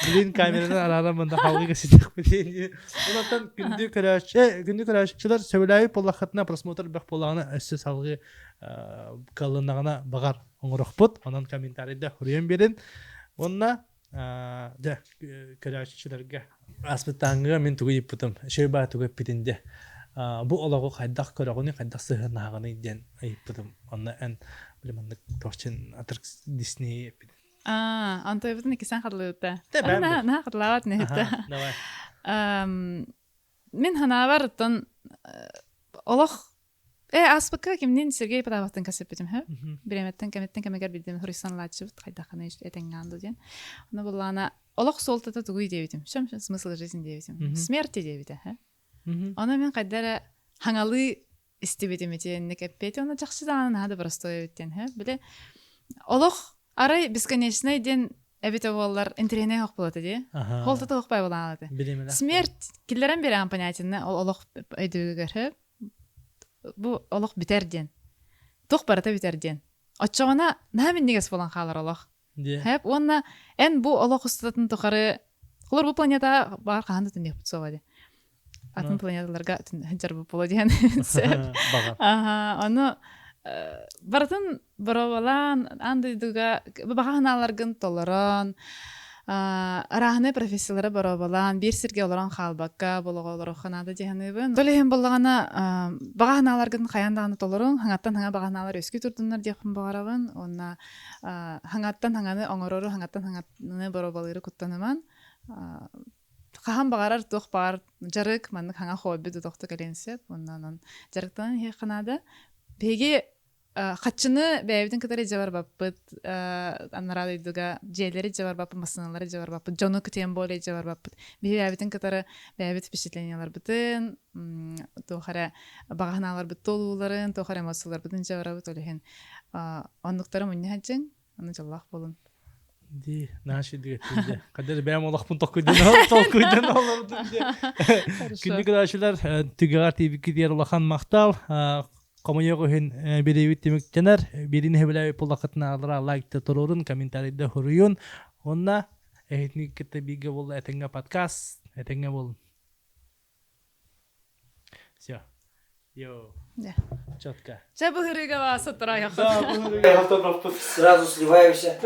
Билин камерадан арарамында халгы кассетик билин. Онтан күндү көрөш. Шулар сөбөлөй поллахатна просмотр бак полагына өссө салгы калынагына багар оңорокпут. Анан комментарийде хүрөөн берин. Онна да көрөшчүлөргө аспытаңга мен тугу иппутум. Шөйба тугу питинде. Бу олагы кайдак көрөгүнү кайдак сыгынагыны ден иппутум. Онна эн билемандык торчин атыр Disney. Антой бутун икисен кадлыта. На кадлават нехте. Давай. Мен ханавартан олох аспыкка кимдин Сергей Подаваттын касепетим, ха? Биреметтен кемегер билдим Хрисан Лачев кайдаканы этеңганды ден. Аны булана олох солтата тугуй дебитим. Шом смысл жизни дебитим. Смерти дебите, ха? Аны мен кайдара хаңалы истебетим этен некеппети, аны жакшыдан хады простой эттен, ха? Биле олох арай бесконечный ден эбите боллар интерене хок болот эди. Холтата хокпай боланаты. Смерть киллерен берген понятияны олох өйдөгөр, бу олох битерден. Тох барата битерден. Оччогона намин негес болан халар олох. Хеп онна эн бу олох устатын тохары холор бу планета бар канды төнөп бутсогади. Атын планеталарга хәҗәр бу боло дигән. Аны бартын боровалан андыйдыга баганаларгын толорон арахны профессорлары боровалан бир сирге олорон халбакка бологолор ханада дигәнебен. Долем боллагана баганаларгын каяндаганы толорон хаңаттан хаңа баганалар өскө турдуннар дигән багарабын. Онна хаңаттан хаңаны оңорору хаңаттан хаңаны боровалыры куттаныман. Хаһам багарар тох бар жарык манны хаңа хобби дутокты каленсеп оннан жарыктан ханада беге хатчыны бәйбитин кытары жабар баппыт аннарадыйдыга жээлери жабар баппыт масыналары жабар баппыт жону кытен боле жабар баппыт бәйбитин кытары бәйбит впечатлениялар бытын тохара баганалар бит толууларын тохара эмоциялар бытын жабар бит олехен оннуктары мунне хаджын аны жаллах болун Ди, наши двигатели. Кадер бәм олақпын тоқуйдан олардың де. Күндік адашылар түгіғар тейбікі дер олақан мақтал. Қомайығы хен берейбіт демек жанар. Берін хебіләй полақытына алыра лайкты тұрырын, комментарийді хұрыйын. Онна әйтінік кетті бігі бол әтіңе подкаст, әтіңе бол. Все. Йо. Четко. Жабы хырыга вас отра яха. Да, хырыга. Сразу сливаемся.